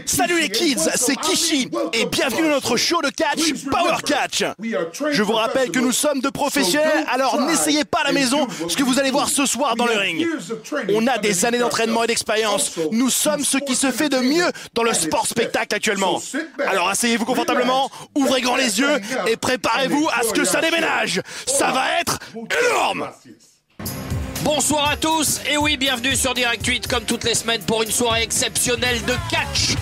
Salut les kids, c'est Kishi et bienvenue dans notre show de catch Power Catch. Je vous rappelle que nous sommes de professionnels, alors n'essayez pas à la maison ce que vous allez voir ce soir dans le ring. On a des années d'entraînement et d'expérience. Nous sommes ce qui se fait de mieux dans le sport spectacle actuellement. Alors asseyez-vous confortablement, ouvrez grand les yeux et préparez-vous à ce que ça déménage. Ça va être énorme. Bonsoir à tous, et oui, bienvenue sur Direct 8 comme toutes les semaines pour une soirée exceptionnelle de catch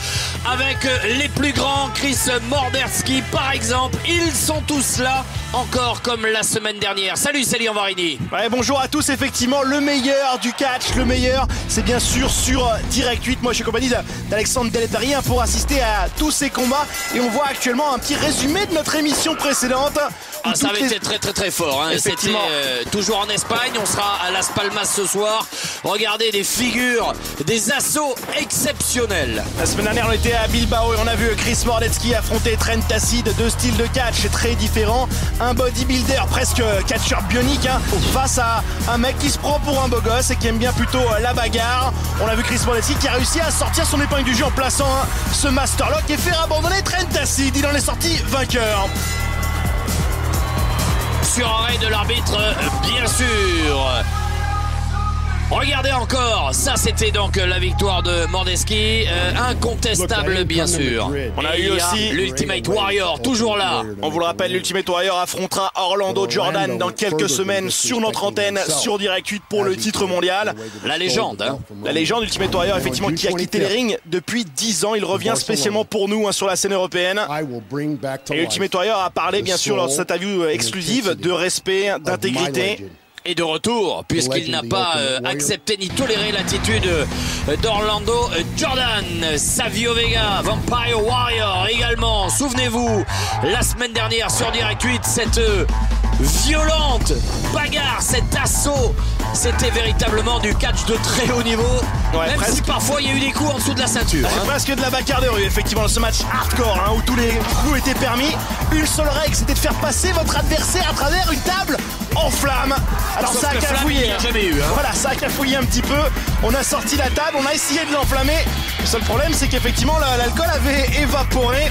avec les plus grands, Chris Morderski par exemple. Ils sont tous là, encore comme la semaine dernière. Salut Céline Varini. Ouais, bonjour à tous, effectivement, le meilleur du catch, le meilleur, c'est bien sûr sur Direct 8. Moi je suis accompagné d'Alexandre Deletari pour assister à tous ces combats et on voit actuellement un petit résumé de notre émission précédente. Ah, ça avait été très fort, hein. C'était toujours en Espagne, on sera à Las Palmas ce soir. Regardez des figures, des assauts exceptionnels. La semaine dernière on était à Bilbao et on a vu Chris Morderski affronter Trent Acid, deux styles de catch très différents. Un bodybuilder presque catcheur bionique face à un mec qui se prend pour un beau gosse et qui aime bien plutôt la bagarre. On a vu Chris Morderski qui a réussi à sortir son épingle du jeu en plaçant ce Masterlock et faire abandonner Trent Acid. Il en est sorti vainqueur. Sur arrêt de l'arbitre, bien sûr. Regardez encore, ça c'était donc la victoire de Morderski, incontestable bien sûr. On a eu aussi l'Ultimate Warrior, toujours là. On vous le rappelle, l'Ultimate Warrior affrontera Orlando Jordan dans quelques semaines sur notre antenne, sur Direct 8 pour le titre mondial. La légende, hein. La légende Ultimate Warrior, effectivement, qui a quitté les rings depuis 10 ans. Il revient spécialement pour nous sur la scène européenne. Et Ultimate Warrior a parlé, bien sûr, lors de cette interview exclusive, de respect, d'intégrité. Et de retour, puisqu'il n'a pas accepté ni toléré l'attitude d'Orlando Jordan. Savio Vega, Vampire Warrior également. Souvenez-vous, la semaine dernière sur Direct 8, cette violente bagarre, cet assaut, c'était véritablement du catch de très haut niveau. Ouais, même si parfois il y a eu des coups en dessous de la ceinture. Presque de la bagarre de rue, effectivement, dans ce match hardcore où tous les coups étaient permis. Une seule règle, c'était de faire passer votre adversaire à travers une table en flamme. Alors sauf ça a cafouillé. Voilà, ça a cafouillé un petit peu. On a sorti la table, on a essayé de l'enflammer. Le seul problème, c'est qu'effectivement, l'alcool avait évaporé.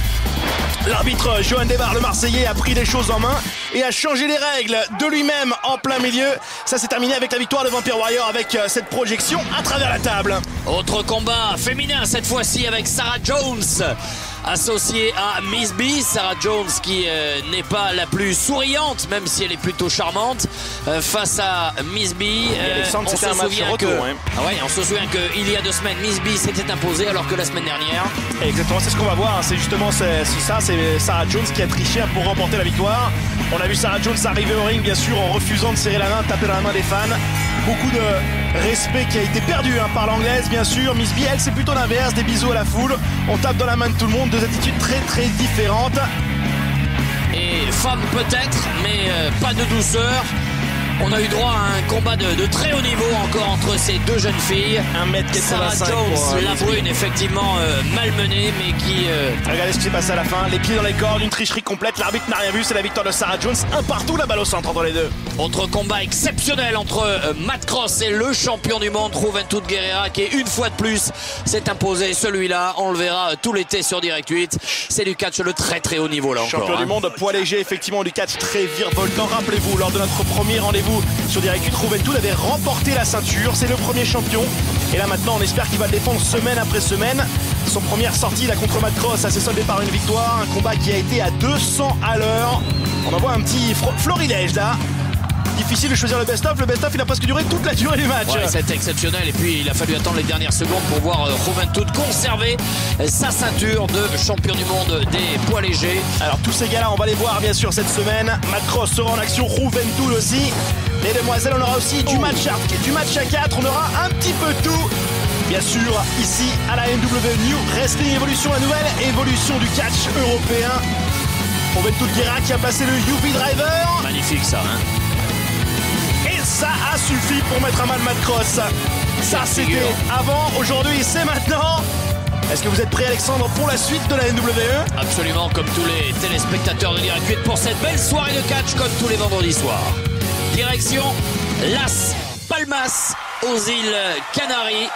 L'arbitre Johan Debar, le Marseillais, a pris les choses en main et a changé les règles de lui-même en plein milieu. Ça s'est terminé avec la victoire de Vampire Warrior avec cette projection à travers la table. Autre combat féminin cette fois-ci avec Sarah Jones, associée à Miss B. Sarah Jones qui n'est pas la plus souriante, même si elle est plutôt charmante, face à Miss B. On se souvient qu'il y a 2 semaines, Miss B s'était imposée alors que la semaine dernière. Exactement, c'est ce qu'on va voir. C'est justement c'est Sarah Jones qui a triché pour remporter la victoire. On a vu Sarah Jones arriver au ring, bien sûr, en refusant de serrer la main, de taper dans la main des fans. Beaucoup de respect qui a été perdu par l'anglaise, bien sûr. Miss B, elle, c'est plutôt l'inverse, des bisous à la foule. On tape dans la main de tout le monde, deux attitudes très différentes. Et femme peut-être, mais pas de douceur. On a eu droit à un combat de très haut niveau encore entre ces deux jeunes filles. 1m85. Sarah Jones, la brune, effectivement malmenée, mais qui... Regardez ce qui s'est passé à la fin. Les pieds dans les cordes, une tricherie complète. L'arbitre n'a rien vu, c'est la victoire de Sarah Jones. Un partout, la balle au centre entre les deux. Autre combat exceptionnel entre Matt Cross et le champion du monde, Juventud Guerrera, qui une fois de plus s'est imposé. Celui-là, on le verra tout l'été sur Direct 8. C'est du catch de très haut niveau là encore. Champion du monde, poids léger, effectivement, du catch très virevoltant. Rappelez-vous, lors de notre premier rendez-vous sur Direct 8, Juventud avait remporté la ceinture, c'est le premier champion et là maintenant on espère qu'il va le défendre semaine après semaine. Son première sortie là contre Matt Cross, ça s'est soldé par une victoire, un combat qui a été à 200 à l'heure. On en voit un petit florilège là. Difficile de choisir le best-of, il a presque duré toute la durée du match. Ouais, c'était exceptionnel et puis il a fallu attendre les dernières secondes pour voir Juventud conserver sa ceinture de champion du monde des poids légers. Alors tous ces gars-là, on va les voir bien sûr cette semaine. Matt Cross sera en action, Juventud aussi. Les demoiselles, on aura aussi du match à 4, on aura un petit peu tout. Bien sûr, ici à la NW New Wrestling Evolution, la nouvelle évolution du catch européen. Juventud Guerrera qui a passé le UV Driver. Magnifique ça, hein. Ça a suffi pour mettre à mal Matt Cross. Ça c'était avant, aujourd'hui c'est maintenant. Est-ce que vous êtes prêt, Alexandre, pour la suite de la NWE? Absolument, comme tous les téléspectateurs de Direct 8 pour cette belle soirée de catch comme tous les vendredis soirs. Direction Las Palmas aux îles Canaries,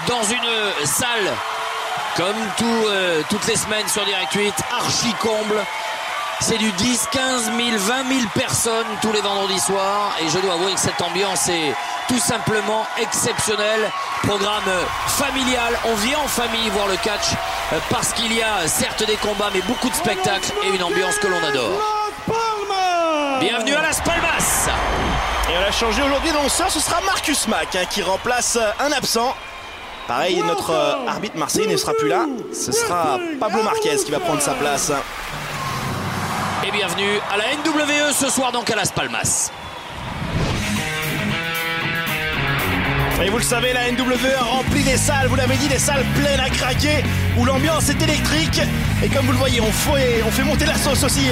dans une salle Comme toutes les semaines sur Direct 8, archi comble. C'est du 10, 15 000, 20 000 personnes tous les vendredis soirs. Et je dois avouer que cette ambiance est tout simplement exceptionnelle. Programme familial. On vient en famille voir le catch parce qu'il y a certes des combats, mais beaucoup de spectacles et une ambiance que l'on adore. Bienvenue à Las Palmas. Et on a changé aujourd'hui d'annonceur. Ce sera Marcus Mack qui remplace un absent. Pareil, notre arbitre marseillais ne sera plus là. Ce sera Pablo Marquez qui va prendre sa place. Et bienvenue à la NWE ce soir donc à Las Palmas. Et vous le savez, la NWE a rempli des salles, vous l'avez dit, des salles pleines à craquer, où l'ambiance est électrique. Et comme vous le voyez, on fait monter la sauce aussi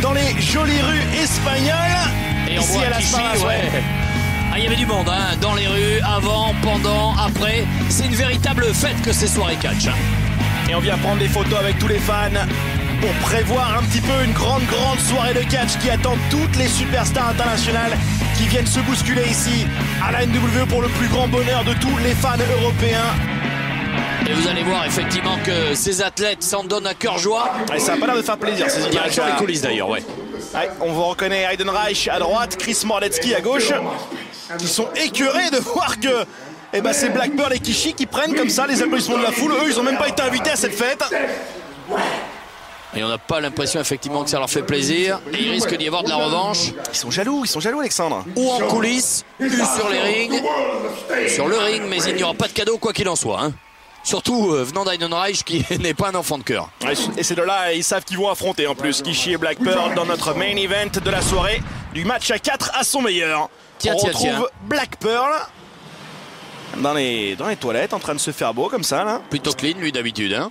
dans les jolies rues espagnoles. Et ici à Las Palmas, ouais. Ah, il y avait du monde hein, dans les rues, avant, pendant, après. C'est une véritable fête que ces soirées catch. Et on vient prendre des photos avec tous les fans pour prévoir un petit peu une grande soirée de catch qui attend toutes les superstars internationales qui viennent se bousculer ici à la NWE pour le plus grand bonheur de tous les fans européens. Et vous allez voir effectivement que ces athlètes s'en donnent à cœur joie. Et ça n'a pas l'air de faire plaisir ces images. Direction les coulisses d'ailleurs, ouais. Ouais, on vous reconnaît Heidenreich à droite, Chris Mordetzky à gauche, qui sont écœurés de voir que c'est Black Pearl et Kishi qui prennent comme ça les applaudissements de la foule. Eux, ils n'ont même pas été invités à cette fête. Et on n'a pas l'impression effectivement que ça leur fait plaisir. Et il risque d'y avoir de la revanche. Ils sont jaloux Alexandre. Ou en coulisses, ou sur les rings. Sur le ring, mais il n'y aura pas de cadeau quoi qu'il en soit. Hein. Surtout venant d'Heidenreich qui n'est pas un enfant de cœur. Et ces deux-là, ils savent qu'ils vont affronter en plus Kishi et Black Pearl dans notre main event de la soirée. Du match à 4 à son meilleur. On retrouve Black Pearl dans les toilettes en train de se faire beau comme ça là. Plutôt clean lui d'habitude hein.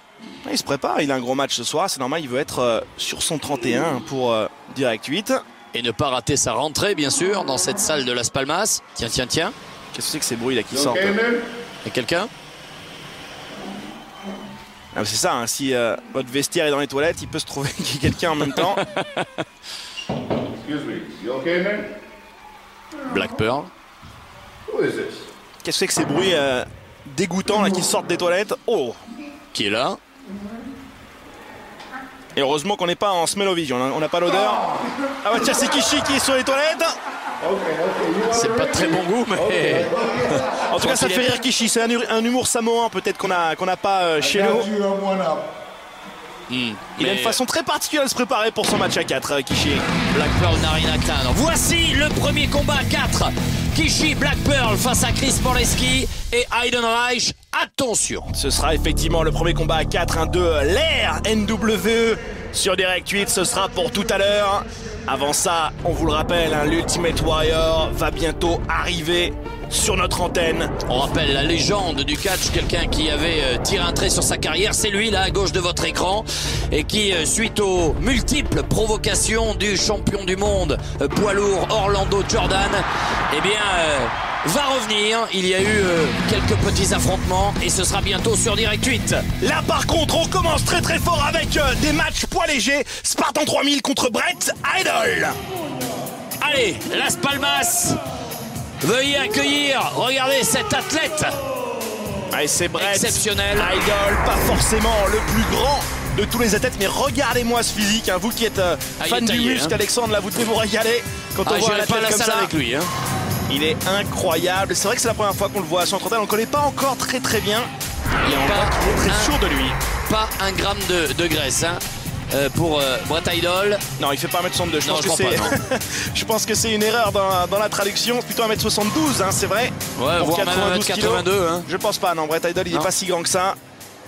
Il se prépare, il a un gros match ce soir, c'est normal, il veut être sur son 31 pour Direct 8. Et ne pas rater sa rentrée bien sûr dans cette salle de Las Palmas. Tiens. Qu'est-ce que c'est que ces bruits là qui sortent? Il y a quelqu'un? Ah, c'est ça, hein, si votre vestiaire est dans les toilettes, il peut se trouver qu'il y ait quelqu'un en même temps. Black Pearl. Qu'est-ce que c'est que ces bruits dégoûtants là, qui sortent des toilettes? Oh! Qui est là? Et heureusement qu'on n'est pas en smell-o-vision, on n'a pas l'odeur. Ah ouais tiens, c'est Kishi qui est sur les toilettes. C'est pas de très bon goût, mais... En tout cas, ça fait rire Kishi, c'est un humour samoan peut-être qu'on n'a pas chez nous. Il a une façon très particulière de se préparer pour son match à 4, Kishi. Black Pearl n'a rien à craindre. Voici le premier combat à 4. Kishi Black Pearl face à Chris Mordetzky et Heidenreich. Attention. Ce sera effectivement le premier combat à 4 de l'ère NWE sur Direct 8. Ce sera pour tout à l'heure. Avant ça, on vous le rappelle, l'Ultimate Warrior va bientôt arriver sur notre antenne. On rappelle la légende du catch, quelqu'un qui avait tiré un trait sur sa carrière, c'est lui là à gauche de votre écran et qui suite aux multiples provocations du champion du monde poids lourd Orlando Jordan, va revenir. Il y a eu quelques petits affrontements et ce sera bientôt sur Direct 8. Là par contre on commence très fort avec des matchs poids légers. Spartan 3000 contre Brett Idol. Allez, Las Palmas, veuillez accueillir, regardez cet athlète. Allez, c'est Brett exceptionnel. Idol, pas forcément le plus grand de tous les athlètes, mais regardez-moi ce physique, hein. Vous qui êtes fan du muscle, Alexandre, là vous devez vous régaler quand on voit un athlète comme ça avec lui. Hein. Il est incroyable. C'est vrai que c'est la première fois qu'on le voit à 130. On ne le connaît pas encore très bien. Et on voit qu'il est très sûr de lui. Pas un gramme de graisse hein, pour Brett Idol. Non, il fait pas 1m62. Je pense que c'est une erreur dans la traduction. C'est plutôt 1m72, hein, c'est vrai. Ouais, voire 92 même 1m82. Hein. Je pense pas, non. Brett Idol, il n'est pas si grand que ça.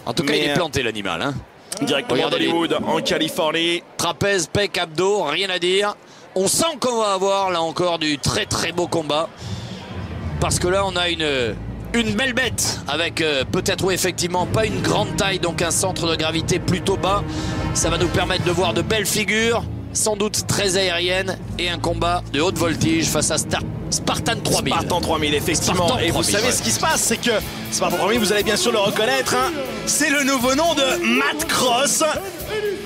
En tout cas, il est planté l'animal. Hein. Directement d'Hollywood, en Californie. Trapèze, pec, abdos, rien à dire. On sent qu'on va avoir là encore du très beau combat. Parce que là on a une belle bête avec peut-être effectivement pas une grande taille, donc un centre de gravité plutôt bas. Ça va nous permettre de voir de belles figures, sans doute très aériennes, et un combat de haute voltige face à Spartan 3000. Spartan 3000 effectivement. Spartan 3000, vous savez ce qui se passe, c'est que Spartan 3000, vous allez bien sûr le reconnaître, hein, c'est le nouveau nom de Matt Cross,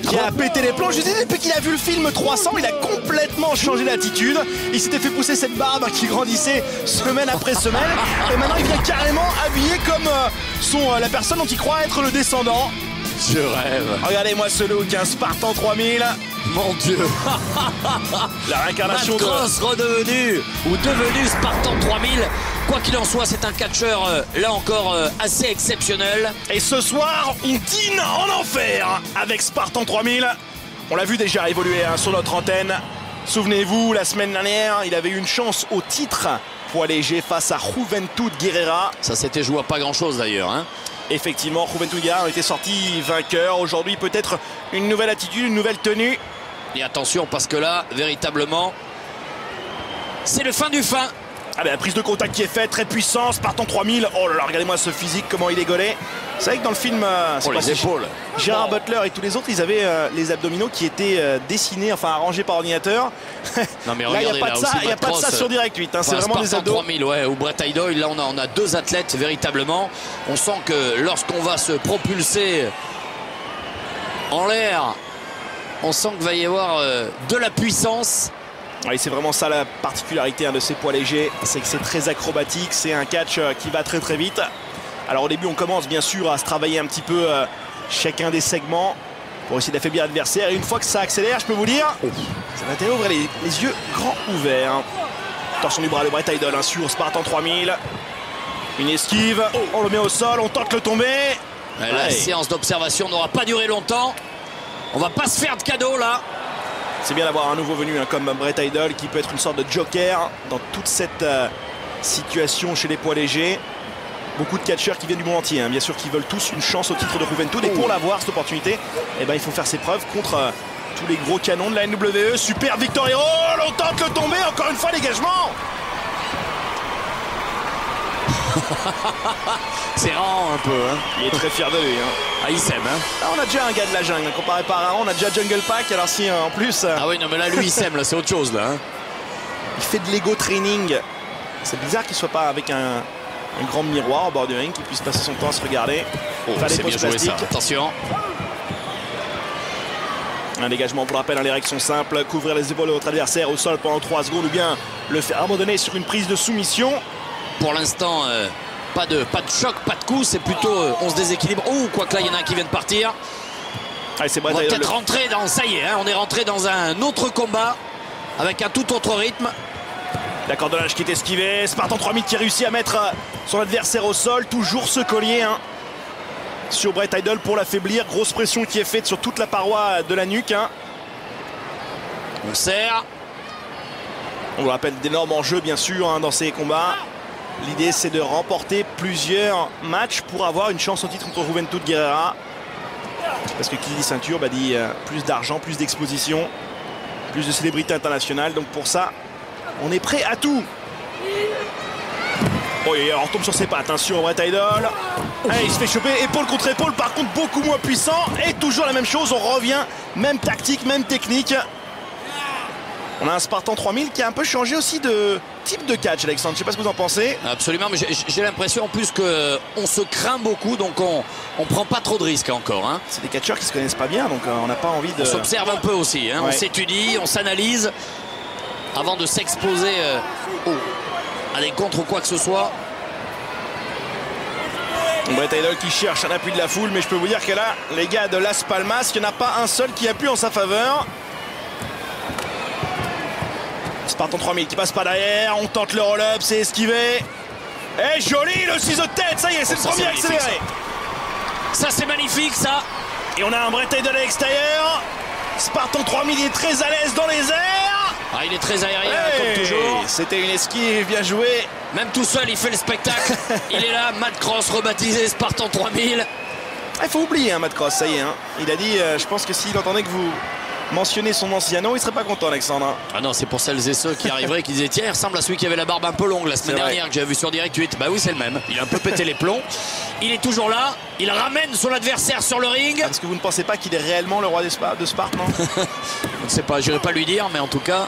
qui a pété les plombs. Je disais, depuis qu'il a vu le film 300, il a complètement changé d'attitude. Il s'était fait pousser cette barbe qui grandissait semaine après semaine. Et maintenant, il vient carrément habillé comme la personne dont il croit être le descendant. Je rêve. Regardez-moi ce look, un Spartan 3000. Mon Dieu. La réincarnation Matt Cross devenu Spartan 3000. Quoi qu'il en soit, c'est un catcheur là encore assez exceptionnel. Et ce soir, on dîne en enfer avec Spartan 3000. On l'a vu déjà évoluer sur notre antenne. Souvenez-vous, la semaine dernière, il avait eu une chance au titre poids léger face à Juventud Guerrera. Ça s'était joué à pas grand-chose d'ailleurs. Hein. Effectivement, Juventud Guerrera était sorti vainqueur. Aujourd'hui, peut-être une nouvelle attitude, une nouvelle tenue. Et attention, parce que là, véritablement, c'est le fin du fin. Ah ben, la prise de contact qui est faite, très puissante, Spartan 3000. Oh là là, regardez-moi ce physique, comment il est gaulé. C'est vrai que dans le film, les épaules. Gérard Butler et tous les autres, ils avaient les abdominaux qui étaient dessinés, enfin arrangés par ordinateur. Non mais là, il n'y a pas de ça, il n'y a pas de ça sur Direct 8. Hein, c'est vraiment Spartan des abdos. 3000, ouais, ou Brett Idol, là on a deux athlètes véritablement. On sent que lorsqu'on va se propulser en l'air, on sent qu'il va y avoir de la puissance. Oui, c'est vraiment ça la particularité de ces poids légers, c'est que c'est très acrobatique, c'est un catch qui va très très vite. Alors au début on commence bien sûr à se travailler un petit peu chacun des segments pour essayer d'affaiblir l'adversaire, et une fois que ça accélère, je peux vous dire, ça va t'aider à ouvrir les yeux grands ouverts. Torsion du bras de Brett Idol sur Spartan 3000. Une esquive, on le met au sol, on tente le tomber. La séance d'observation n'aura pas duré longtemps. On va pas se faire de cadeau là. C'est bien d'avoir un nouveau venu comme Brett Idol qui peut être une sorte de joker dans toute cette situation chez les poids légers. Beaucoup de catcheurs qui viennent du monde entier, bien sûr, qui veulent tous une chance au titre de Juventud. Et pour l'avoir, cette opportunité, eh ben, il faut faire ses preuves contre tous les gros canons de la NWE. Super victory roll, on tente le tomber, encore une fois dégagement. C'est rare un peu. Hein. Il est très fier de lui. Ah, il s'aime. Hein. Là, on a déjà un gars de la jungle, comparé par un, on a déjà Jungle Pack. Alors si en plus... Ah oui, non mais là, lui, il s'aime, là, c'est autre chose. Là, hein. Il fait de l'ego training. C'est bizarre qu'il soit pas avec un grand miroir au bord du ring, qu'il puisse passer son temps à se regarder. C'est bien joué ça, attention. Un dégagement, pour le rappel, les règles sont simples. Couvrir les épaules de votre adversaire au sol pendant 3 secondes ou bien le faire abandonner sur une prise de soumission. Pour l'instant, pas de choc, pas de coup, c'est plutôt on se déséquilibre. Oh, quoique là, il y en a un qui vient de partir. Allez, c'est on va peut-être rentrer dans... Ça y est, hein, on est rentré dans un autre combat avec un tout autre rythme. La cordonnage qui est esquivé. Spartan 3000 qui réussit à mettre son adversaire au sol. Toujours ce collier sur Brett Idol pour l'affaiblir. Grosse pression qui est faite sur toute la paroi de la nuque. On serre. On vous rappelle d'énormes enjeux bien sûr dans ces combats. L'idée c'est de remporter plusieurs matchs pour avoir une chance au titre contre Juventud Guerrera. Parce que qui dit ceinture dit plus d'argent, plus d'exposition, plus de célébrité internationale. Donc pour ça, on est prêt à tout. Oh, on retombe sur ses pattes sur Brett Idol. Allez, il se fait choper épaule contre épaule, par contre beaucoup moins puissant. Et toujours la même chose, on revient, même tactique, même technique. On a un Spartan 3000 qui a un peu changé aussi de type de catch, Alexandre. Je ne sais pas ce que vous en pensez. Absolument, mais j'ai l'impression en plus qu'on se craint beaucoup, donc on prend pas trop de risques encore. Hein. C'est des catcheurs qui se connaissent pas bien, donc on n'a pas envie de... On s'observe un peu aussi, hein. Ouais. On s'étudie, on s'analyse avant de s'exposer à des contres ou quoi que ce soit. Brett Idol qui cherche un appui de la foule, mais je peux vous dire que là, les gars de Las Palmas, il n'y en a pas un seul qui appuie en sa faveur. Spartan 3000 qui passe pas derrière, on tente le roll-up, c'est esquivé. Et joli le ciseau de tête, ça y est, c'est le premier accéléré. Ça c'est magnifique ça. Et on a un Brett Idol à l'extérieur. Spartan 3000 est très à l'aise dans les airs. Ah, il est très aérien comme toujours. C'était une esquive bien jouée. Même tout seul il fait le spectacle. Il est là, Matt Cross rebaptisé Spartan 3000. Il faut oublier Matt Cross, ça y est. Il a dit, je pense que s'il entendait que vous mentionner son ancien nom, il serait pas content, Alexandre. Ah non, c'est pour celles et ceux qui arriveraient qui disaient tiens, il ressemble à celui qui avait la barbe un peu longue la semaine dernière que j'avais vu sur Direct 8. Bah oui, c'est le même. Il a un peu pété les plombs. Il est toujours là. Il ramène son adversaire sur le ring. Est-ce que vous ne pensez pas qu'il est réellement le roi de Sparte, non? Je ne sais pas, j'irai pas lui dire, mais en tout cas.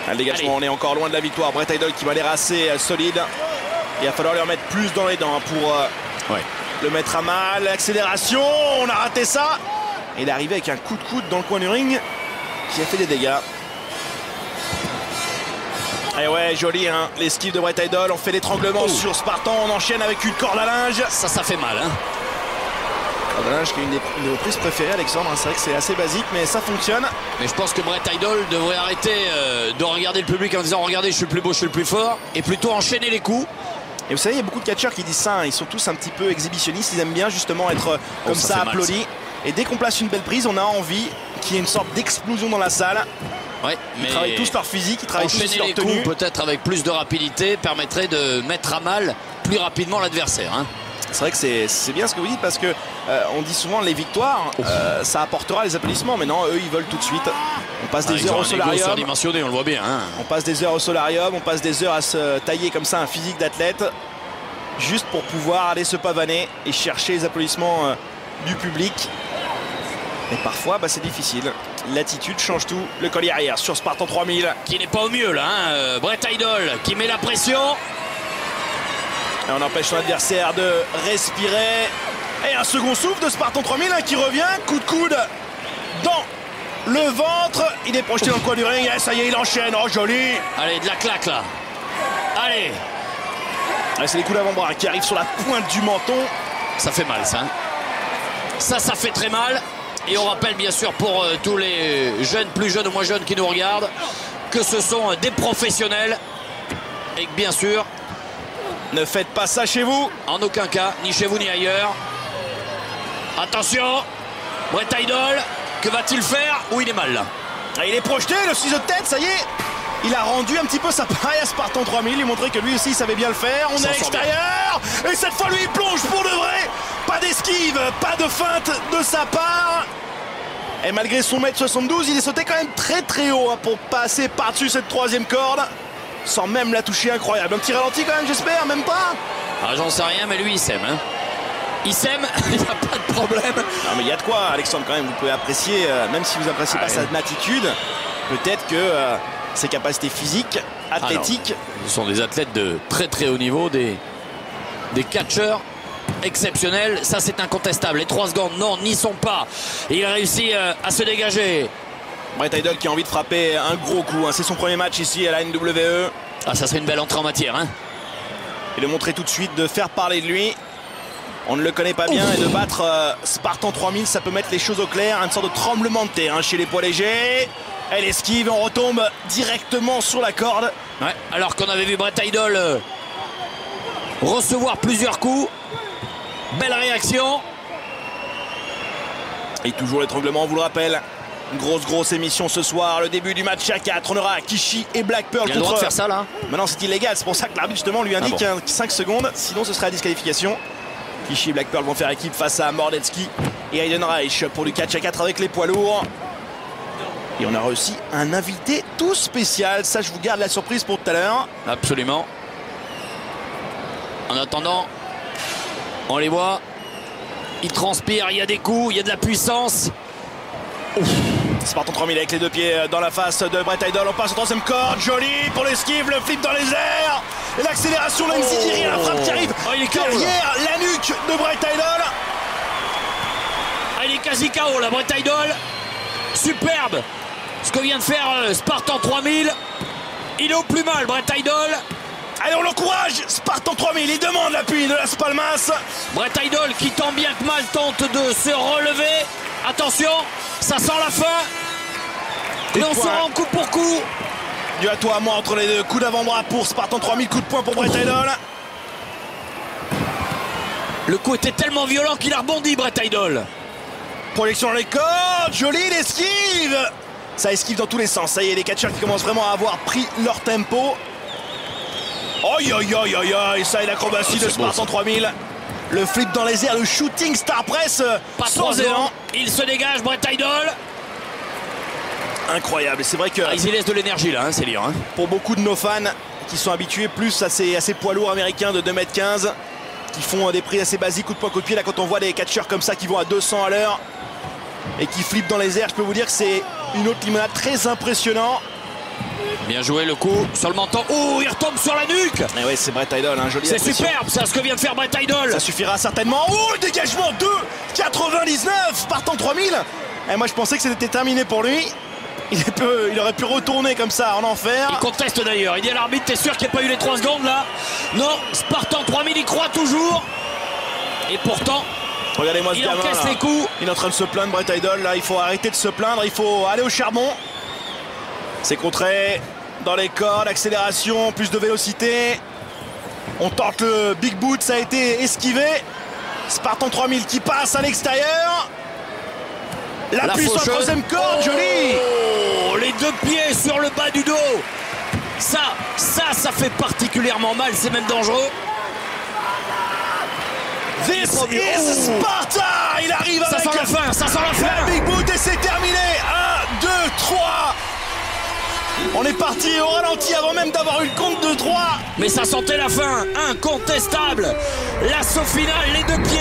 Le dégagement, on est encore loin de la victoire. Brett Idol qui va l'air assez solide. Il va falloir lui remettre plus dans les dents pour le mettre à mal. L'accélération, on a raté ça. Et il est arrivé avec un coup de coude dans le coin du ring qui a fait des dégâts. Et ouais, joli, hein, l'esquive de Bret Idol. On fait l'étranglement sur Spartan, on enchaîne avec une corde à linge. Ça fait mal, hein. Corde à linge qui est une de vos prises préférées, Alexandre, hein. C'est vrai que c'est assez basique, mais ça fonctionne. Mais je pense que Bret Idol devrait arrêter de regarder le public en disant regardez, je suis le plus beau, je suis le plus fort, et plutôt enchaîner les coups. Et vous savez, il y a beaucoup de catcheurs qui disent ça, hein. Ils sont tous un petit peu exhibitionnistes, ils aiment bien justement être comme ça applaudis. Et dès qu'on place une belle prise, on a envie qu'il y ait une sorte d'explosion dans la salle. Ouais, ils travaillent tous leur physique, ils travaillent tous leur tenue. Peut-être avec plus de rapidité permettrait de mettre à mal plus rapidement l'adversaire, hein. C'est vrai que c'est bien ce que vous dites parce que on dit souvent les victoires, ça apportera les applaudissements, mais non, eux ils veulent tout de suite. On passe des heures au solarium. Surdimensionné, on le voit bien, hein. On passe des heures au solarium, on passe des heures à se tailler comme ça un physique d'athlète, juste pour pouvoir aller se pavaner et chercher les applaudissements du public. Et parfois, c'est difficile. L'attitude change tout. Le collier arrière sur Spartan 3000. Qui n'est pas au mieux, là. Hein. Bret Idol qui met la pression. Et on empêche son adversaire de respirer. Et un second souffle de Spartan 3000 hein, qui revient. Coup de coude dans le ventre. Il est projeté dans le coin du ring. Et ça y est, il enchaîne. Oh, joli. Allez, de la claque, là. Allez. C'est les coups d'avant-bras qui arrivent sur la pointe du menton. Ça fait mal, ça. Ça fait très mal. Et on rappelle bien sûr pour tous les jeunes, plus jeunes ou moins jeunes qui nous regardent, que ce sont des professionnels et que bien sûr... Ne faites pas ça chez vous. En aucun cas, ni chez vous ni ailleurs. Attention, Bret Idol, que va-t-il faire? Ou il est mal là. Il est projeté, le ciseau de tête, ça y est. Il a rendu un petit peu sa paille à Spartan 3000, il montrait que lui aussi il savait bien le faire. On est à l'extérieur et cette fois lui il plonge pour de vrai. Pas d'esquive, pas de feinte de sa part. Et malgré son 1m72, il est sauté quand même très haut hein, pour passer par-dessus cette troisième corde. Sans même la toucher, incroyable. Un petit ralenti quand même, j'espère, même pas. Ah, j'en sais rien, mais lui il s'aime. Hein. Il s'aime, il n'y a pas de problème. Non mais il y a de quoi, Alexandre, quand même. Vous pouvez apprécier, même si vous appréciez pas sa attitude, peut-être que ses capacités physiques, athlétiques. Ce sont des athlètes de très haut niveau, des catcheurs exceptionnels, ça c'est incontestable. Les 3 secondes, non, n'y sont pas. Et il réussit à se dégager. Bret Idol qui a envie de frapper un gros coup, hein. C'est son premier match ici à la NWE. Ah, ça serait une belle entrée en matière, hein. Et de montrer tout de suite, de faire parler de lui. On ne le connaît pas bien et de battre Spartan 3000, ça peut mettre les choses au clair. Une sorte de tremblement de terre hein, chez les poids légers. Elle esquive, on retombe directement sur la corde. Ouais, alors qu'on avait vu Bret Idol recevoir plusieurs coups. Belle réaction. Et toujours l'étranglement, on vous le rappelle. Une grosse émission ce soir. Le début du match à 4. On aura Kishi et Black Pearl. Il a le droit de faire ça là. Maintenant c'est illégal. C'est pour ça que l'arbitre justement lui indique 5 secondes. Sinon ce serait la disqualification. Kishi et Black Pearl vont faire équipe face à Mordetsky et Aiden Reich pour du catch à 4 avec les poids lourds. Et on aura aussi un invité tout spécial. Ça je vous garde la surprise pour tout à l'heure. Absolument. En attendant, on les voit. Ils transpirent, il y a des coups, il y a de la puissance. Ouf. Spartan 3000 avec les 2 pieds dans la face de Bret Idol. On passe au troisième corde. Joli pour l'esquive, le flip dans les airs. Et l'accélération, la Nzidiri, la frappe qui arrive derrière la nuque de Bret Idol. Ah, il est quasi KO là, Bret Idol. Superbe ce que vient de faire Spartan 3000. Il est au plus mal, Bret Idol. Allez, on l'encourage. Spartan 3000, il demande l'appui de Las Palmas. Bret Idol qui tant bien que mal tente de se relever. Attention, ça sent la fin. Et on se rend coup pour coup. Du à toi à moi entre les deux. Coup d'avant-bras pour Spartan 3000, coup de poing pour Bret Idol. Le coup était tellement violent qu'il a rebondi, Bret Idol. Projection dans les cordes, joli l'esquive. Ça esquive dans tous les sens. Ça y est, les catcheurs qui commencent vraiment à avoir pris leur tempo. Et ça est l'acrobatie de Spartan 3000. Le flip dans les airs, le shooting star press sans élan. Il se dégage, Bret Idol. Incroyable, c'est vrai que... Ah, ils y laissent de l'énergie là, hein, c'est libre. Hein. Pour beaucoup de nos fans qui sont habitués plus à ces poids lourds américains de 2m15, qui font des prises assez basiques, coup de poing, coup de pied, là quand on voit des catcheurs comme ça qui vont à 200 à l'heure et qui flippent dans les airs, je peux vous dire que c'est une autre limonade très impressionnant. Bien joué le coup sur le menton. Oh, il retombe sur la nuque. Et ouais, c'est Bret Idol, hein, joli. C'est superbe, c'est ce que vient de faire Bret Idol. Ça suffira certainement. Oh, le dégagement de 99, Spartan 3000. Et moi je pensais que c'était terminé pour lui. Il aurait pu retourner comme ça en enfer. Il conteste d'ailleurs. Il dit à l'arbitre, t'es sûr qu'il n'y a pas eu les 3 secondes là? Non, Spartan 3000, il croit toujours. Et pourtant, regardez-moi ce il gamin, encaisse là. les coups. Il est en train de se plaindre, Brett Idol. Là, il faut arrêter de se plaindre. Il faut aller au charbon. C'est contré dans les cordes, accélération, plus de vélocité. On tente le big boot, ça a été esquivé. Spartan 3000 qui passe à l'extérieur. L'appui sur la troisième corde, joli. Les 2 pieds sur le bas du dos. Ça fait particulièrement mal, c'est même dangereux. This is Sparta. Il arrive ça avec sent la fin, ça sent la fin. La big boot et c'est terminé. 1, 2, 3. On est parti au ralenti avant même d'avoir eu le compte de 3. Mais ça sentait la fin, incontestable. L'assaut final, les 2 pieds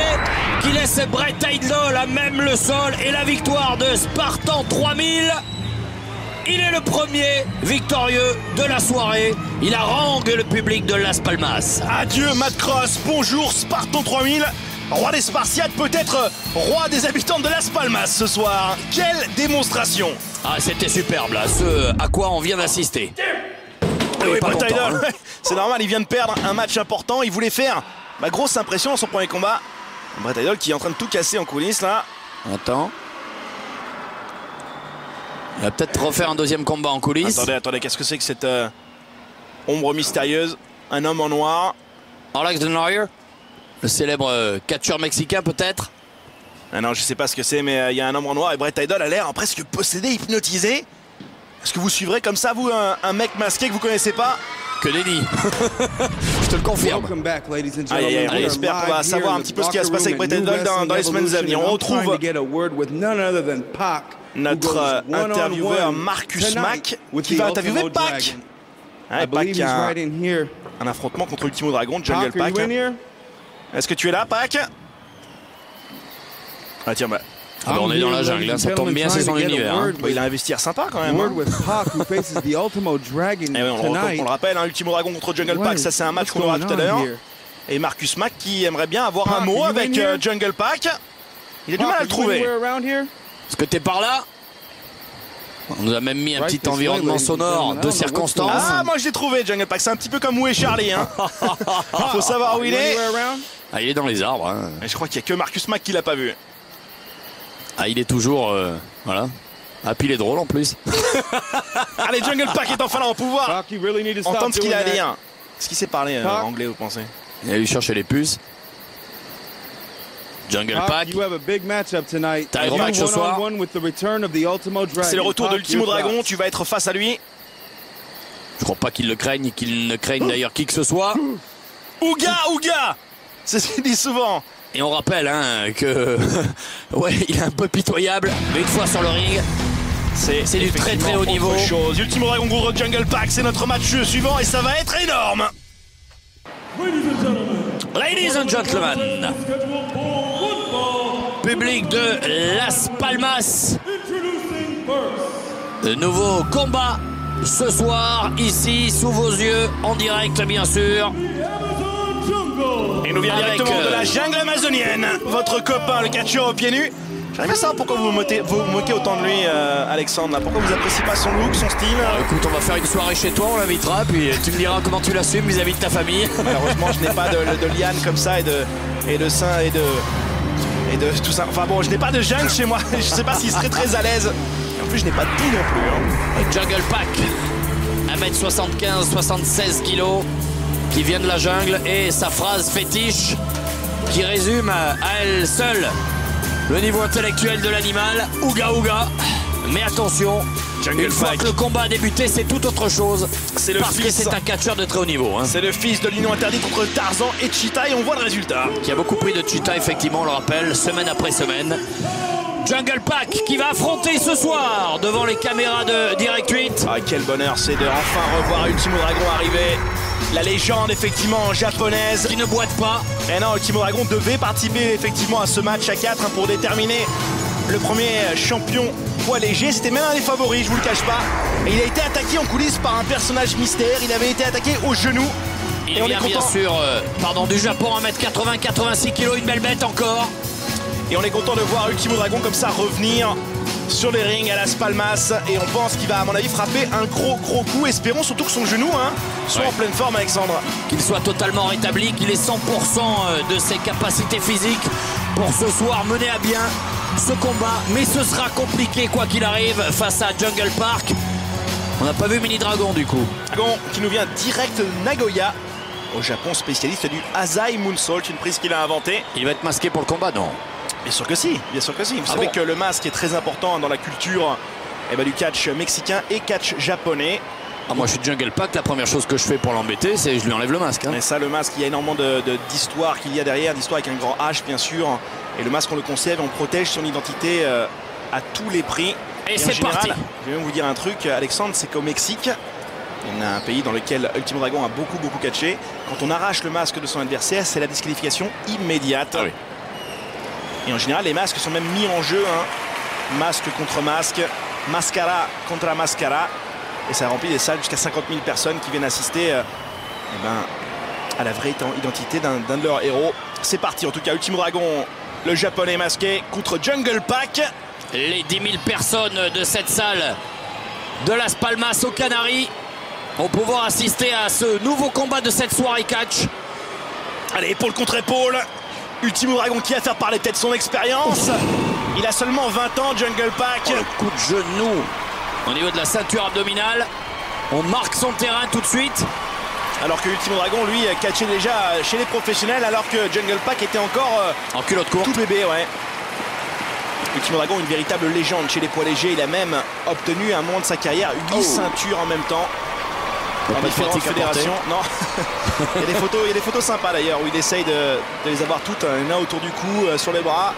qui laissent Brett Idol à même le sol et la victoire de Spartan 3000. Il est le premier victorieux de la soirée. Il harangue le public de Las Palmas. Adieu Matt Cross, bonjour Spartan 3000. Roi des Spartiates, peut-être roi des habitants de Las Palmas ce soir. Quelle démonstration! Ah, c'était superbe là, ce à quoi on vient d'assister. Oui, Brett Idol, c'est normal, il vient de perdre un match important. Il voulait faire grosse impression dans son premier combat. Brett Idol qui est en train de tout casser en coulisses là. Attends. Il va peut-être refaire un deuxième combat en coulisses. Attendez, qu'est-ce que c'est que cette ombre mystérieuse? Un homme en noir. Alex de Noyer, le célèbre catcheur mexicain peut-être. Ah non, je sais pas ce que c'est, mais il y a un homme en noir et Brett Idol a l'air presque possédé, hypnotisé. Est-ce que vous suivrez comme ça, vous, un mec masqué que vous connaissez pas? Que nenni. Je te le confirme. J'espère qu'on va savoir un petit peu ce qui va se passer avec Brett Idol dans les semaines à venir. On retrouve notre intervieweur Marcus Mack qui va interviewer Pac. Pac qui a un affrontement contre Ultimo Dragon, Jungle Pac. Est-ce que tu es là, Pac? Ah tiens, on est dans la jungle, hein, ça tombe bien, c'est son univers. Hein. Il a un vestiaire sympa quand même. Hein. On le rappelle, hein, Ultimo Dragon contre Jungle Pac, ça c'est un match qu'on aura tout à l'heure. Et Marcus Mack qui aimerait bien avoir un mot avec Jungle Pac. Il a du mal à le trouver. Est-ce que t'es par là? On nous a même mis un petit environnement sonore de circonstances. Ah, moi je l'ai trouvé, Jungle Pac. C'est un petit peu comme où est Charlie. Hein. Faut savoir où il est. Ah, il est dans les arbres. Hein. Et je crois qu'il n'y a que Marcus Mack qui l'a pas vu. Ah, il est toujours. Voilà. Ah, puis il est drôle en plus. Allez, Jungle Pac est enfin là en pouvoir. Entendre ce qu'il a à dire. Est-ce qu'il sait parler anglais, vous pensez? Il a dû chercher les puces. Jungle Pac. T'as un gros match ce soir. C'est le retour de l'Ultimo Dragon. Tu vas être face à lui. Je crois pas qu'il le craigne, qu'il ne craigne d'ailleurs qui que ce soit. Ouga. C'est ce qu'il dit souvent. Et on rappelle hein, que ouais, il est un peu pitoyable, mais une fois sur le ring, c'est du très très haut niveau. Ultimo Dragon contre Jungle Pac, c'est notre match suivant et ça va être énorme. Ladies and gentlemen, public de Las Palmas, de nouveau combat ce soir ici sous vos yeux en direct bien sûr. Et nous vient directement de la jungle amazonienne, votre copain le catcheur aux pieds nus. J'aimerais bien savoir pourquoi vous vous moquez autant de lui, Alexandre. Là. Pourquoi vous appréciez pas son look, son style? Écoute, on va faire une soirée chez toi, on l'invitera, puis tu me diras comment tu l'assumes vis-à-vis de ta famille. Malheureusement, je n'ai pas de liane comme ça et de seins et de tout ça. Enfin bon, je n'ai pas de jungle chez moi. Je sais pas s'il serait très à l'aise. Et en plus, je n'ai pas de boue non plus. Hein. Jungle Pac, 1m75, 76 kg, qui vient de la jungle, et sa phrase fétiche qui résume à elle seule le niveau intellectuel de l'animal. Ouga ouga. Mais attention, une fois que le combat a débuté, c'est tout autre chose. Parce que c'est un catcheur de très haut niveau. Hein. C'est le fils de l'union interdite contre Tarzan et Cheetah et on voit le résultat. Qui a beaucoup pris de Cheetah, effectivement, on le rappelle, semaine après semaine. Jungle Pac qui va affronter ce soir devant les caméras de Direct 8. Ah, quel bonheur c'est de enfin revoir Ultimo Dragon arriver. La légende effectivement japonaise. Qui ne boite pas. Et non, Ultimo Dragon devait participer effectivement à ce match à 4 pour déterminer le premier champion poids léger. C'était même un des favoris, je vous le cache pas. Et il a été attaqué en coulisses par un personnage mystère. Il avait été attaqué au genou. Il vient bien sûr du Japon, 1m80, 86 kg, une belle bête encore. Et on est content de voir Ultimo Dragon comme ça revenir sur les rings à Las Palmas. Et on pense qu'il va, à mon avis, frapper un gros coup. Espérons surtout que son genou soit en pleine forme, Alexandre. Qu'il soit totalement rétabli, qu'il ait 100% de ses capacités physiques pour ce soir mener à bien ce combat. Mais ce sera compliqué quoi qu'il arrive face à Jungle Park. On n'a pas vu Mini Dragon du coup. Dragon qui nous vient direct de Nagoya, au Japon, spécialiste du Azai Moonsault, une prise qu'il a inventée. Il va être masqué pour le combat, non? Bien sûr que si, bien sûr que si. Vous savez que le masque est très important dans la culture du catch mexicain et catch japonais. Moi je suis Jungle Pack, la première chose que je fais pour l'embêter, c'est je lui enlève le masque. Et ça, le masque, il y a énormément d'histoire qu'il y a derrière, d'histoire avec un grand H bien sûr. Et le masque, on le conserve, on protège son identité à tous les prix. Et c'est parti. Je vais même vous dire un truc, Alexandre, c'est qu'au Mexique, on a un pays dans lequel Ultimo Dragon a beaucoup catché. Quand on arrache le masque de son adversaire, c'est la disqualification immédiate. Ah oui. Et en général, les masques sont même mis en jeu. Masque contre masque, mascara contre mascara. Et ça remplit des salles jusqu'à 50 000 personnes qui viennent assister à la vraie identité d'un de leurs héros. C'est parti en tout cas, Ultimo Dragon, le japonais masqué contre Jungle Pack. Les 10 000 personnes de cette salle de Las Palmas aux Canaries vont pouvoir assister à ce nouveau combat de cette soirée catch. Allez, épaule contre épaule. Ultimo Dragon qui va faire parler peut-être son expérience. Il a seulement 20 ans, Jungle Pack. Le coup de genou au niveau de la ceinture abdominale. On marque son terrain tout de suite. Alors que Ultimo Dragon, lui, catchait déjà chez les professionnels, alors que Jungle Pack était encore en culotte courte. Tout bébé, ouais. Ultimo Dragon, une véritable légende chez les poids légers. Il a même obtenu à un moment de sa carrière 8 ceintures en même temps. Dans différentes fédérations. Non. il y a des photos sympas d'ailleurs où il essaye de les avoir toutes, un autour du cou, sur les bras,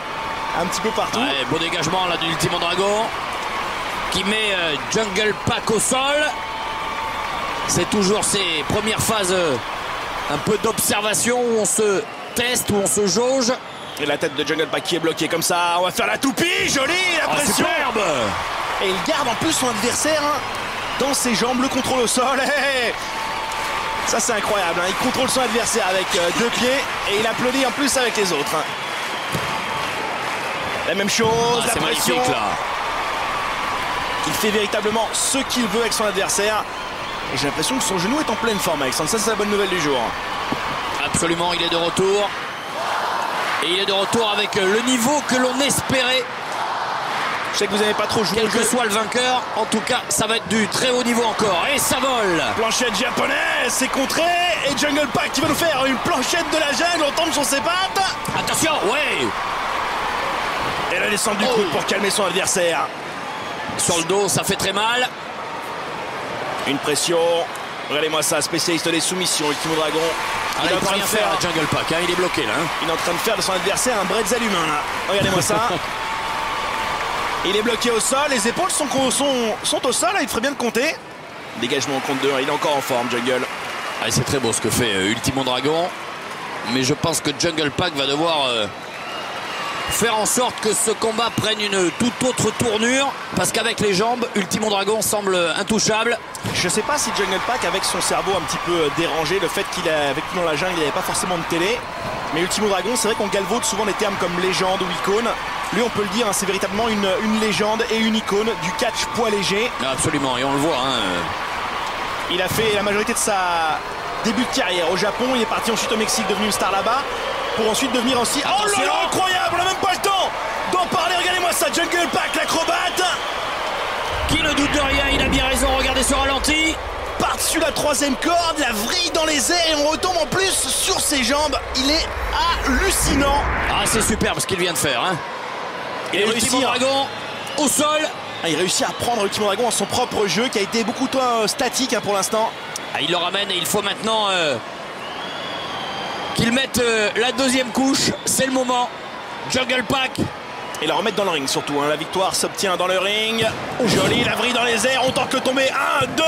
un petit peu partout. Ouais, beau dégagement là d'Ultimo Dragon qui met Jungle Pack au sol. C'est toujours ces premières phases un peu d'observation où on se teste, où on se jauge. Et la tête de Jungle Pack qui est bloquée comme ça. On va faire la toupie, jolie, la pression. Superbe. Et il garde en plus son adversaire dans ses jambes, le contrôle au sol. Ça c'est incroyable, il contrôle son adversaire avec 2 pieds et il applaudit en plus avec les autres. La même chose, la pression. Magnifique, là. Il fait véritablement ce qu'il veut avec son adversaire. Et j'ai l'impression que son genou est en pleine forme, Alexandre. Ça c'est la bonne nouvelle du jour. Absolument, il est de retour. Et il est de retour avec le niveau que l'on espérait. Je sais que vous n'avez pas trop joué. Quel que soit le vainqueur, en tout cas, ça va être du très haut niveau encore. Et ça vole. Planchette japonaise, c'est contré. Et Jungle Pack qui va nous faire une planchette de la jungle. On tombe sur ses pattes. Attention, ouais. Et la descente du coude pour calmer son adversaire. Sur le dos, ça fait très mal. Une pression. Regardez-moi ça, spécialiste des soumissions, Ultimo Dragon. Il ne peut rien faire à Jungle Pack, il est bloqué là. Il est en train de faire de son adversaire un bretzel humain là. Regardez-moi ça. Il est bloqué au sol, les épaules sont au sol, il ferait bien de compter. Dégagement au compte 2, il est encore en forme, Jungle. C'est très beau ce que fait Ultimo Dragon. Mais je pense que Jungle Pack va devoir faire en sorte que ce combat prenne une toute autre tournure. Parce qu'avec les jambes, Ultimo Dragon semble intouchable. Je sais pas si Jungle Pack, avec son cerveau un petit peu dérangé, le fait qu'il a vécu dans la jungle, il n'avait pas forcément de télé. Mais Ultimo Dragon, c'est vrai qu'on galvaude souvent des termes comme légende ou icône. Lui, on peut le dire, c'est véritablement une légende et une icône du catch poids léger. Absolument, et on le voit. Il a fait la majorité de sa début de carrière au Japon. Il est parti ensuite au Mexique, devenu une star là-bas. Pour ensuite devenir aussi... Oh là là, incroyable, on n'a même pas le temps d'en parler. Regardez-moi ça, Jungle Pack, l'acrobate. Qui ne doute de rien, il a bien raison, regardez ce ralenti. Par-dessus la 3e corde, la vrille dans les airs et on retombe en plus sur ses jambes. Il est hallucinant. C'est superbe ce qu'il vient de faire. Il Ultimo Dragon au sol. Il réussit à prendre Ultimo Dragon en son propre jeu qui a été beaucoup trop statique pour l'instant. Il le ramène et il faut maintenant qu'il mette la 2e couche. C'est le moment. Jungle Pack. Et la remettre dans le ring surtout. La victoire s'obtient dans le ring. Joli, la vrille dans les airs. On tente le tomber. 1, 2.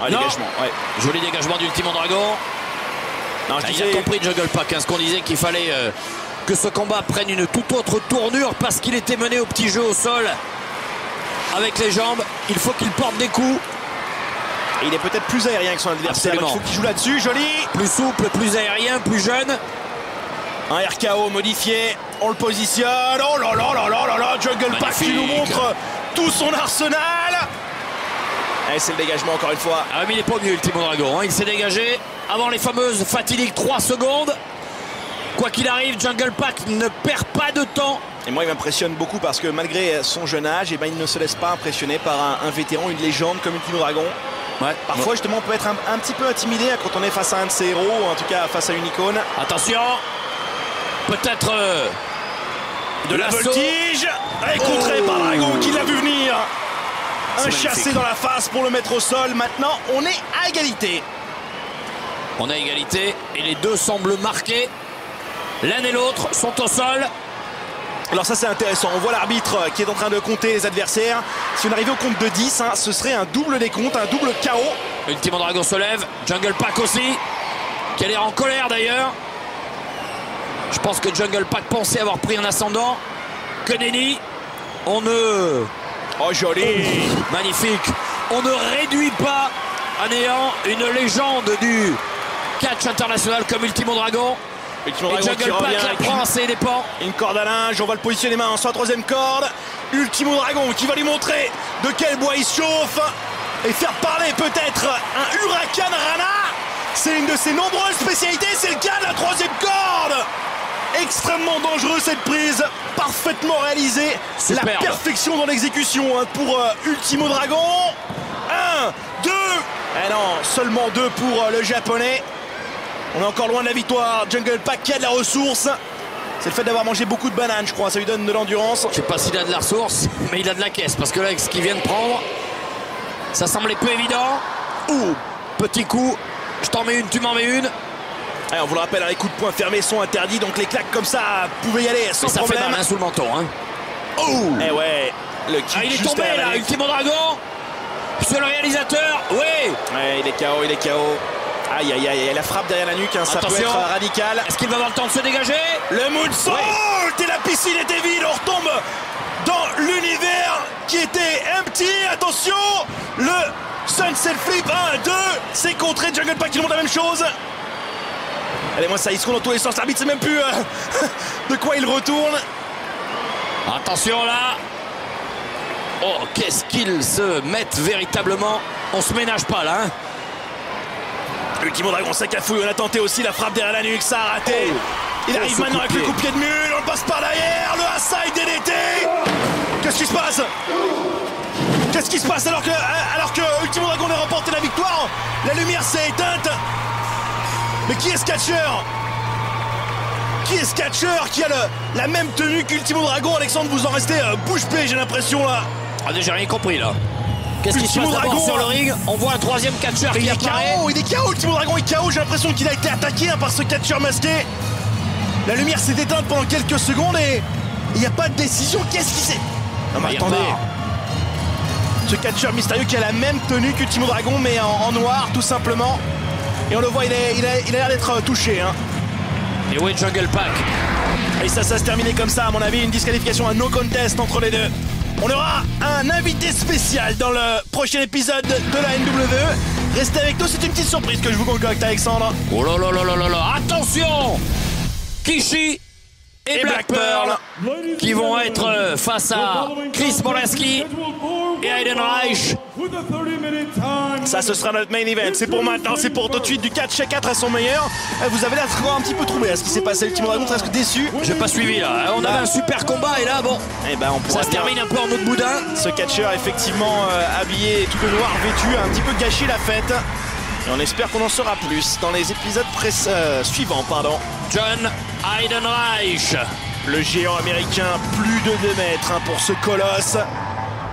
Dégagement. Ouais. Joli dégagement d'Ultimo Dragon. Il a compris Jungle Pack. Ce qu'on disait qu'il fallait que ce combat prenne une toute autre tournure parce qu'il était mené au petit jeu au sol avec les jambes. Il faut qu'il porte des coups. Et il est peut-être plus aérien que son adversaire. Il faut qu'il joue là-dessus. Joli. Plus souple, plus aérien, plus jeune. Un RKO modifié. On le positionne. Oh là là là là là là. Jungle Pack qui nous montre tout son arsenal. Et c'est le dégagement encore une fois. Ah mais il est pas mieux Ultimo Dragon, hein. Il s'est dégagé avant les fameuses fatidiques 3 secondes. Quoi qu'il arrive, Jungle Pack ne perd pas de temps. Et moi il m'impressionne beaucoup parce que malgré son jeune âge, il ne se laisse pas impressionner par un vétéran, une légende comme Ultimo Dragon. Ouais. Parfois justement on peut être un petit peu intimidé quand on est face à un de ses héros, ou en tout cas face à une icône. Attention, peut-être de la voltige. Et contré par Dragon qui l'a vu venir. Un chassé dans la face pour le mettre au sol. Maintenant on est à égalité. On a égalité et les deux semblent marqués. L'un et l'autre sont au sol. Alors ça c'est intéressant, on voit l'arbitre qui est en train de compter les adversaires. Si on arrivait au compte de 10, hein, ce serait un double décompte, un double KO. Ultimo Dragon se lève, Jungle Pack aussi, qui a l'air en colère d'ailleurs. Je pense que Jungle Pack pensait avoir pris un ascendant. Que nenni, on ne... Oh joli, magnifique. On ne réduit pas à néant une légende du catch international comme Ultimo Dragon. Et Jungle Pack la prend à ses dépens. Une corde à linge, on va le positionner main sur la troisième corde. Ultimo Dragon qui va lui montrer de quel bois il se chauffe et faire parler peut-être un Huracan Rana. C'est une de ses nombreuses spécialités, c'est le cas de la troisième corde. Extrêmement dangereux cette prise, parfaitement réalisée. Superbe. La perfection dans l'exécution hein, pour Ultimo Dragon. 1, 2. Eh non, seulement 2 pour le japonais. On est encore loin de la victoire. Jungle Pack qui a de la ressource. C'est le fait d'avoir mangé beaucoup de bananes, je crois. Ça lui donne de l'endurance. Je sais pas s'il a de la ressource, mais il a de la caisse. Parce que là, avec ce qu'il vient de prendre, ça semblait peu évident. Ouh, petit coup. Je t'en mets une, tu m'en mets une. Allez, on vous le rappelle, les coups de poing fermés sont interdits. Donc les claques comme ça pouvaient y aller sans mais ça problème. fait mal hein, sous le menton. Hein. Oh. Eh ouais. Le kick il est tombé là, Ultimo Dragon. Sur le réalisateur. Oui. Ouais, il est KO, il est KO. Aïe aïe aïe, la frappe derrière la nuque, hein, ça peut être radical. Est-ce qu'il va avoir le temps de se dégager? Le moonsault et la piscine était vide, on retombe dans l'univers qui était empty. Attention, le sunset flip 1, 2, c'est contré. Jungle Pack qui monte la même chose. Allez, moi ça il se roule dans tous les sens, l'arbitre sait même plus de quoi il retourne. Attention là. Oh, qu'est-ce qu'ils se mettent véritablement. On se ménage pas là hein. Ultimo Dragon, ça cafouille, on a tenté aussi la frappe derrière la nuque, ça a raté. Il arrive maintenant avec le coup de pied de mule, on passe par derrière, le Aside DDT. Qu'est-ce qui se passe? Qu'est-ce qui se passe alors que Ultimo Dragon a remporté la victoire? La lumière s'est éteinte. Mais qui est ce catcheur? Qui est ce catcheur qui a la même tenue qu'Ultimo Dragon? Alexandre, vous en restez bouche bée, j'ai l'impression là. Ah, j'ai rien compris là. Qu'est-ce qui se passe d'abord sur le ring? On voit un troisième catcheur qui apparaît. Il est KO, Ultimo Dragon est KO. J'ai l'impression qu'il a été attaqué hein, par ce catcheur masqué. La lumière s'est éteinte pendant quelques secondes et il n'y a pas de décision. Qu'est-ce qui s'est... Non mais attendez. Ce catcheur mystérieux qui a la même tenue qu'Ultimo Dragon mais en noir tout simplement. Et on le voit, il a l'air d'être touché. Hein. Et oui, Jungle Pack. Et ça se terminait comme ça à mon avis. Une disqualification, un no contest entre les deux. On aura un invité spécial dans le prochain épisode de la NWE. Restez avec nous, c'est une petite surprise que je vous concocte, Alexandre. Oh là là là là là là. Attention, Kishi et Black Pearl qui vont être face à Chris Moraski et Aiden Reich. Ça, ce sera notre main event. C'est pour maintenant, c'est pour tout de suite du catch 4 à son meilleur. Vous avez l'air un petit peu troublé à ce qui s'est passé. Ultimo Dragon presque déçu. J'ai pas suivi là. On avait un super combat et là, bon. Et ben, ça se termine un peu en autre boudin. Ce catcheur, effectivement, habillé tout de noir, vêtu, a un petit peu gâché la fête. Et on espère qu'on en saura plus dans les épisodes suivants. John Aiden Reich. Le géant américain, plus de 2 mètres hein, pour ce colosse.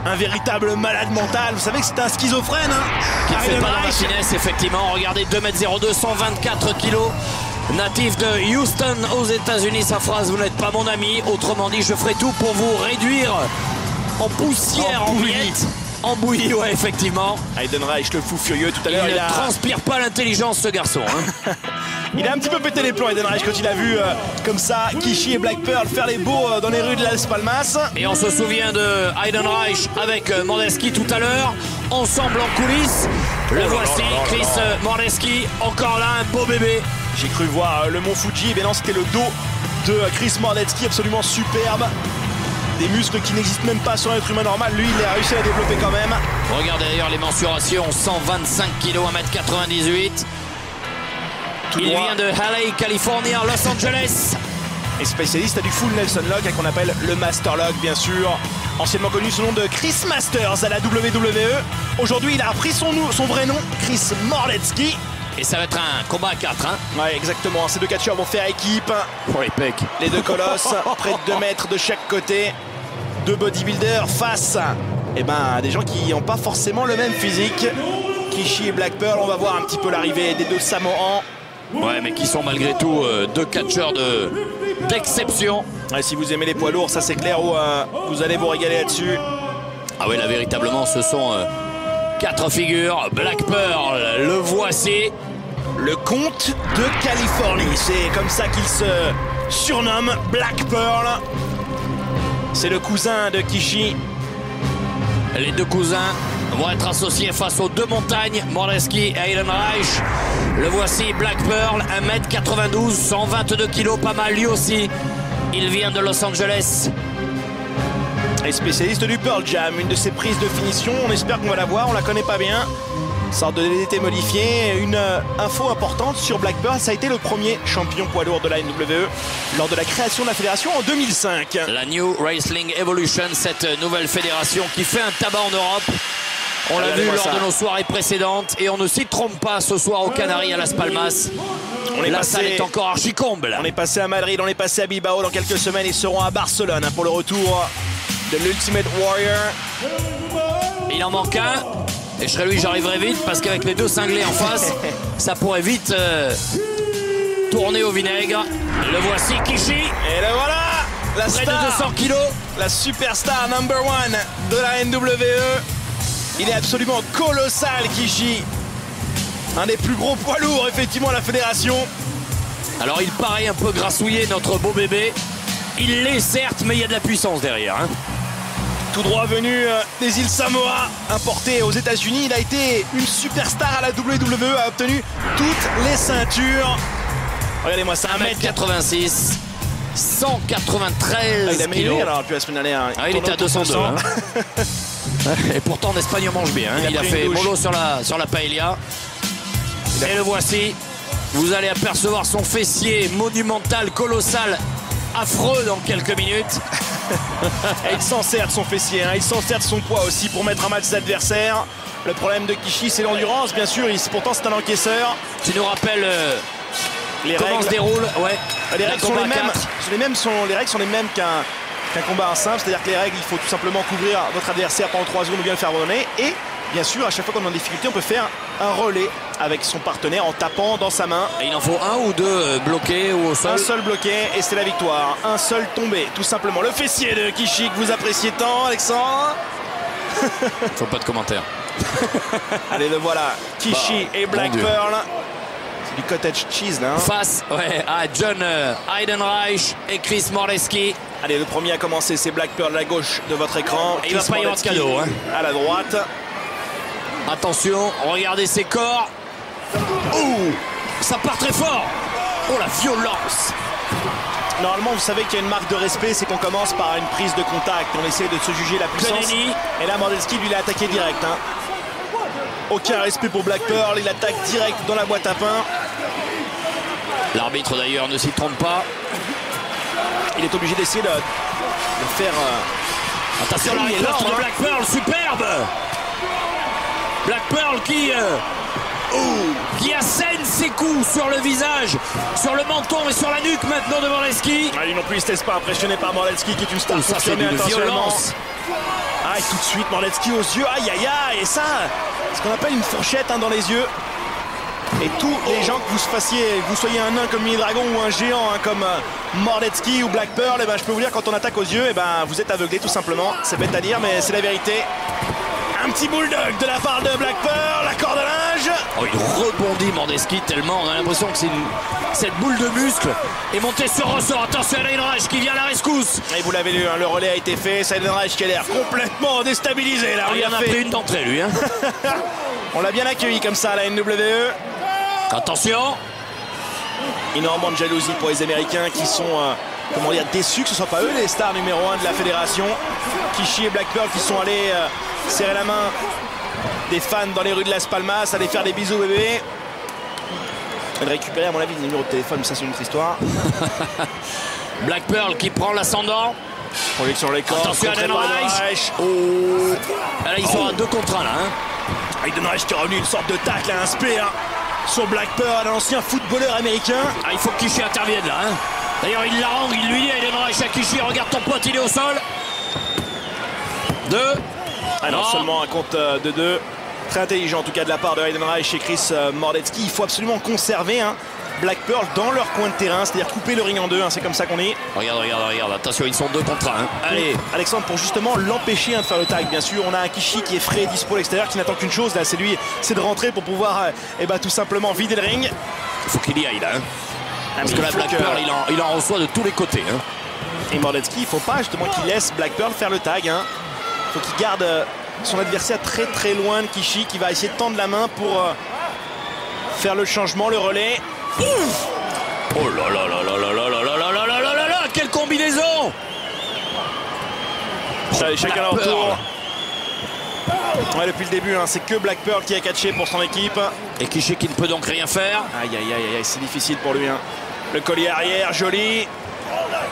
Un véritable malade mental. Vous savez que c'est un schizophrène. Hein, qui ne fait pas dans la finesse, effectivement. Regardez, 2m02, 124 kg. Natif de Houston aux États-Unis. Sa phrase, vous n'êtes pas mon ami. Autrement dit, je ferai tout pour vous réduire en poussière, en miettes. En bouillie, ouais, effectivement. Aiden Reich, le fou furieux tout à l'heure. Il ne transpire pas l'intelligence, ce garçon. Hein. Il a un petit peu pété les plombs, Aiden Reich, quand il a vu comme ça Kishi et Black Pearl faire les beaux dans les rues de Las Palmas. Et on se souvient de Aiden Reich avec Moraski tout à l'heure, ensemble en coulisses. Le voici, Chris Moraski, encore là, un beau bébé. J'ai cru voir le mont Fuji, mais non, c'était le dos de Chris Mordecki, absolument superbe. Des muscles qui n'existent même pas sur un être humain normal. Lui, il a réussi à les développer quand même. Regardez d'ailleurs les mensurations, 125 kg, 1m98. Il vient de LA, Californie, Los Angeles. Et spécialiste du full Nelson Lock, qu'on appelle le Master Lock, bien sûr. Anciennement connu sous le nom de Chris Masters à la WWE. Aujourd'hui, il a repris son vrai nom, Chris Mordecki. Et ça va être un combat à 4. Hein. Ouais, exactement. Ces deux catcheurs vont faire équipe. Pour les pecs. Les deux colosses, près de 2 mètres de chaque côté. Deux bodybuilders face à des gens qui n'ont pas forcément le même physique. Kishi et Black Pearl, on va voir un petit peu l'arrivée des deux Samoans. Ouais, mais qui sont malgré tout deux catcheurs d'exception. Ouais, si vous aimez les poids lourds, ça c'est clair, vous allez vous régaler là-dessus. Ah oui, là véritablement, ce sont 4 figures. Black Pearl, le voici. Le comte de Californie, c'est comme ça qu'il se surnomme, Black Pearl. C'est le cousin de Kishi. Les deux cousins vont être associés face aux deux montagnes, Mordecki et Heidenreich. Le voici, Black Pearl, 1m92, 122 kg, pas mal lui aussi. Il vient de Los Angeles. Et spécialiste du Pearl Jam, une de ses prises de finition. On espère qu'on va la voir, on la connaît pas bien. Sorte de DDT modifié. Une info importante sur Black Pearl, ça a été le premier champion poids lourd de la NWE lors de la création de la fédération en 2005. La New Wrestling Evolution, cette nouvelle fédération qui fait un tabac en Europe. On l'a vu lors de nos soirées précédentes et on ne s'y trompe pas ce soir au Canaries à Las Palmas. La salle est encore archi-comble. On est passé à Madrid, on est passé à Bilbao. Dans quelques semaines, ils seront à Barcelone pour le retour de l'Ultimate Warrior. Il en manque un. Et je serais lui, j'arriverai vite parce qu'avec les deux cinglés en face, ça pourrait vite tourner au vinaigre. Le voici, Kishi. Et le voilà, la près star, de 200 kilos. La superstar number 1 de la NWE. Il est absolument colossal, Kishi. Un des plus gros poids lourds, effectivement, à la fédération. Alors, il paraît un peu grassouillé, notre beau bébé. Il l'est, certes, mais il y a de la puissance derrière. Hein. Tout droit venu des îles Samoa, importé aux États-Unis. Il a été une superstar à la WWE, a obtenu toutes les ceintures. Regardez-moi ça, 1m86, 193 il a kilos. Alors, puis la semaine dernière, il était à 202. Hein. Et pourtant, en Espagne, on mange bien. Hein. Il a fait mollo sur la paella. Et le voici. Vous allez apercevoir son fessier monumental, colossal, affreux dans quelques minutes. Et il s'en sert de son fessier, hein. Il s'en sert de son poids aussi pour mettre à mal ses adversaires. Le problème de Kishi, c'est l'endurance, bien sûr. Pourtant, c'est un encaisseur. Tu nous rappelles comment se déroule les règles sont les mêmes. Les règles sont les mêmes qu'un combat en simple. C'est-à-dire que les règles, il faut tout simplement couvrir votre adversaire pendant 3 secondes ou bien le faire abandonner. Et bien sûr, à chaque fois qu'on est en difficulté, on peut faire un relais avec son partenaire en tapant dans sa main. Et il en faut un ou deux bloqués ou au sol. Un seul bloqué et c'est la victoire. Un seul tombé, tout simplement. Le fessier de Kishi que vous appréciez tant, Alexandre. Faut pas de commentaires. Allez, le voilà. Kishi et Black Pearl. C'est du cottage cheese là. Hein. Face à John Heidenreich et Chris Mordecki. Allez, le premier à commencer, c'est Black Pearl à la gauche de votre écran. Et il va pas y avoir de cadeau. Hein. À la droite. Attention, regardez ses corps. Oh, ça part très fort. Oh, la violence. Normalement, vous savez qu'il y a une marque de respect, c'est qu'on commence par une prise de contact. On essaie de se juger la puissance. Et là, Mordecki, lui, il a attaqué direct. Hein. Aucun respect pour Black Pearl, il attaque direct dans la boîte à pain. L'arbitre, d'ailleurs, ne s'y trompe pas. Il est obligé d'essayer de faire... Attention, la riposte de Black Pearl, superbe. Black Pearl qui assène ses coups sur le visage, sur le menton et sur la nuque maintenant de Mordecki. Lui non plus, il ne se laisse pas impressionner par Mordecki qui est une star. Ça fait une violence. Ah, et tout de suite Mordecki aux yeux, aïe aïe aïe, et ça, ce qu'on appelle une fourchette hein, dans les yeux. Et tous les gens que vous soyez un nain comme Mini Dragon ou un géant hein, comme Mordecki ou Black Pearl, et je peux vous dire quand on attaque aux yeux, vous êtes aveuglé tout simplement. C'est bête à dire, mais c'est la vérité. Un petit bulldog de la part de Black Pearl, la corde à linge. Oh, il rebondit Mordecki tellement, on a l'impression que cette boule de muscle est montée sur ressort. Attention à Heidenreich qui vient à la rescousse. Et vous l'avez lu, hein, le relais a été fait. C'est Heidenreich qui a l'air complètement déstabilisé. Là, il en a pris une d'entrée lui. Hein. On l'a bien accueilli comme ça à la NWE. Attention. Énormément de jalousie pour les Américains qui sont comment dire, déçus que ce ne soit pas eux les stars numéro 1 de la fédération. Kishi et Black Pearl qui sont allés serrer la main des fans dans les rues de Las Palmas, aller faire des bisous bébé. Et de récupérer à mon avis le numéro de téléphone, mais ça c'est une autre histoire. Black Pearl qui prend l'ascendant. Projection sur les cordes. Attention à Hayden Reich. Oh. Là ils sont à 2 contre 1 là. Hayden Reich qui est revenu une sorte de tacle à un spear sur Black Pearl, un ancien footballeur américain. Ah, il faut que Kishi intervienne là. D'ailleurs il l'arrange, il lui dit à Hayden Reich à Kishi, regarde ton pote, il est au sol. 2. Ah non, seulement un compte de 2. Très intelligent en tout cas de la part de Hayden Reich et Chris Mordecki. Il faut absolument conserver Black Pearl dans leur coin de terrain, c'est-à-dire couper le ring en 2, c'est comme ça qu'on est. Regarde, attention, ils sont 2 contre 1. Allez, Alexandre, pour justement l'empêcher de faire le tag, bien sûr, on a un Kishi qui est frais et dispo à l'extérieur, qui n'attend qu'une chose, là, c'est de rentrer pour pouvoir tout simplement vider le ring. Il faut qu'il y aille là. Parce que là, Black Pearl, il en reçoit de tous les côtés. Et Mordecki, il ne faut pas justement qu'il laisse Black Pearl faire le tag. Il faut qu'il garde son adversaire très très loin de Kishi, qui va essayer de tendre la main pour faire le changement, le relais. Ouf. Oh là là là là là là là là là là là là là, quelle combinaison! Chacun leur tour. Ouais, depuis le début, c'est que Black Pearl qui a catché pour son équipe. Et Kishi qui ne peut donc rien faire. Aïe aïe aïe aïe, c'est difficile pour lui. Le collier arrière, joli.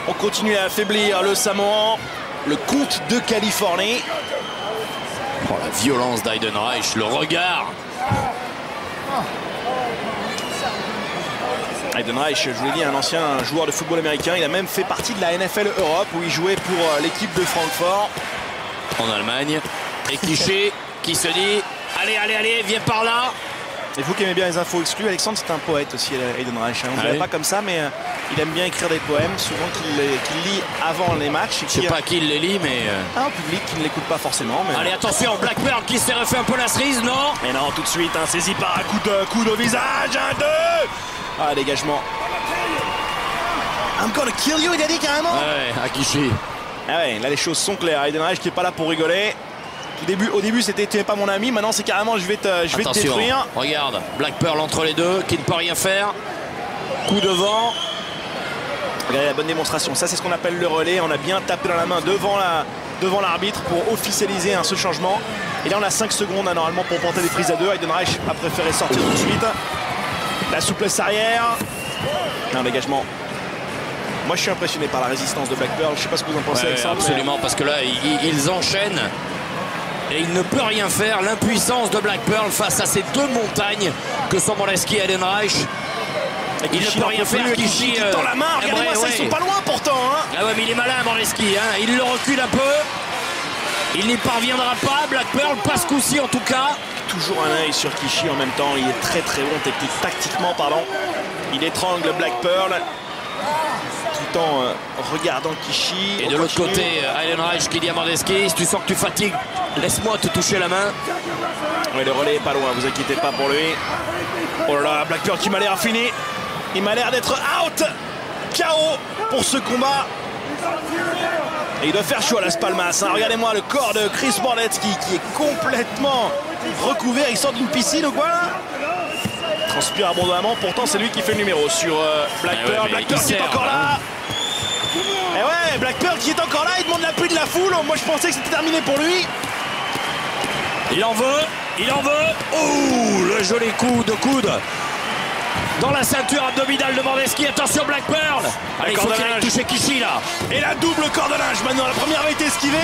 On continue à affaiblir le Samoan. Le comte de Californie. Oh, la violence d'Hayden Reich, le regard. Hayden Reich, je vous l'ai dit, un ancien joueur de football américain. Il a même fait partie de la NFL Europe où il jouait pour l'équipe de Francfort. En Allemagne. Et Kishi qui se dit allez, viens par là. Et vous qui aimez bien les infos exclues, Alexandre, c'est un poète aussi, Hayden Reich. On ne dirait pas comme ça, mais il aime bien écrire des poèmes, souvent qu'il lit avant les matchs. Je ne sais pas qui il les lit, mais... Un public qui ne l'écoute pas forcément. Mais... Allez, attention, Black Pearl qui s'est refait un peu la cerise, non? Mais non, tout de suite, saisi par un coup de visage, 1, 2. Ah, dégagement. I'm gonna kill you, il a dit carrément. Ouais, à Kishi. Ah ouais, là les choses sont claires. Hayden Reich qui n'est pas là pour rigoler. Au début c'était tu n'es pas mon ami, maintenant c'est carrément je vais te détruire. Regarde, Black Pearl entre les deux, qui ne peut rien faire. Coup de vent. Regardez la bonne démonstration, ça c'est ce qu'on appelle le relais. On a bien tapé dans la main devant l'arbitre pour officialiser ce changement. Et là on a 5 secondes normalement pour porter des prises à 2. Hayden Reich a préféré sortir tout de suite. La souplesse arrière. Un dégagement. Moi je suis impressionné par la résistance de Black Pearl. Je ne sais pas ce que vous en pensez, Alexandre. Absolument, parce que là ils enchaînent. Et il ne peut rien faire. L'impuissance de Black Pearl face à ces 2 montagnes que sont Mordecki et Hayden Reich. Il ne peut rien faire. Kishi tend la main. Regardez-moi ça, ils sont pas loin pourtant. Ah ouais, mais il est malin, Mordecki. Il le recule un peu. Il n'y parviendra pas. Black Pearl passe ce coup-ci en tout cas. Toujours un œil sur Kishi en même temps. Il est très très bon tactiquement, pardon. Il étrangle Black Pearl. Tout en regardant Kishi. Et de l'autre côté, Hayden Reich qui dit à Mordecki, si tu sens que tu fatigues, laisse-moi te toucher la main. Oui, le relais est pas loin, vous inquiétez pas pour lui. Oh là là, Black Pearl qui m'a l'air fini. Il m'a l'air d'être out. KO pour ce combat. Et il doit faire chaud à Las Palmas. Regardez-moi le corps de Chris Mordecki qui est complètement recouvert. Il sort d'une piscine ou quoi là? Transpire abondamment, pourtant c'est lui qui fait le numéro sur Black Pearl. Black Pearl qui est encore là. Et ouais, Black Pearl qui est encore là, il demande l'appui de la foule. Moi je pensais que c'était terminé pour lui. Il en veut. Oh, le joli coup de coude dans la ceinture abdominale de Mordecki. Attention Black Pearl. Allez, il faut qu'il aille toucher Kishi là. Et la double corde à linge maintenant. La première avait été esquivée.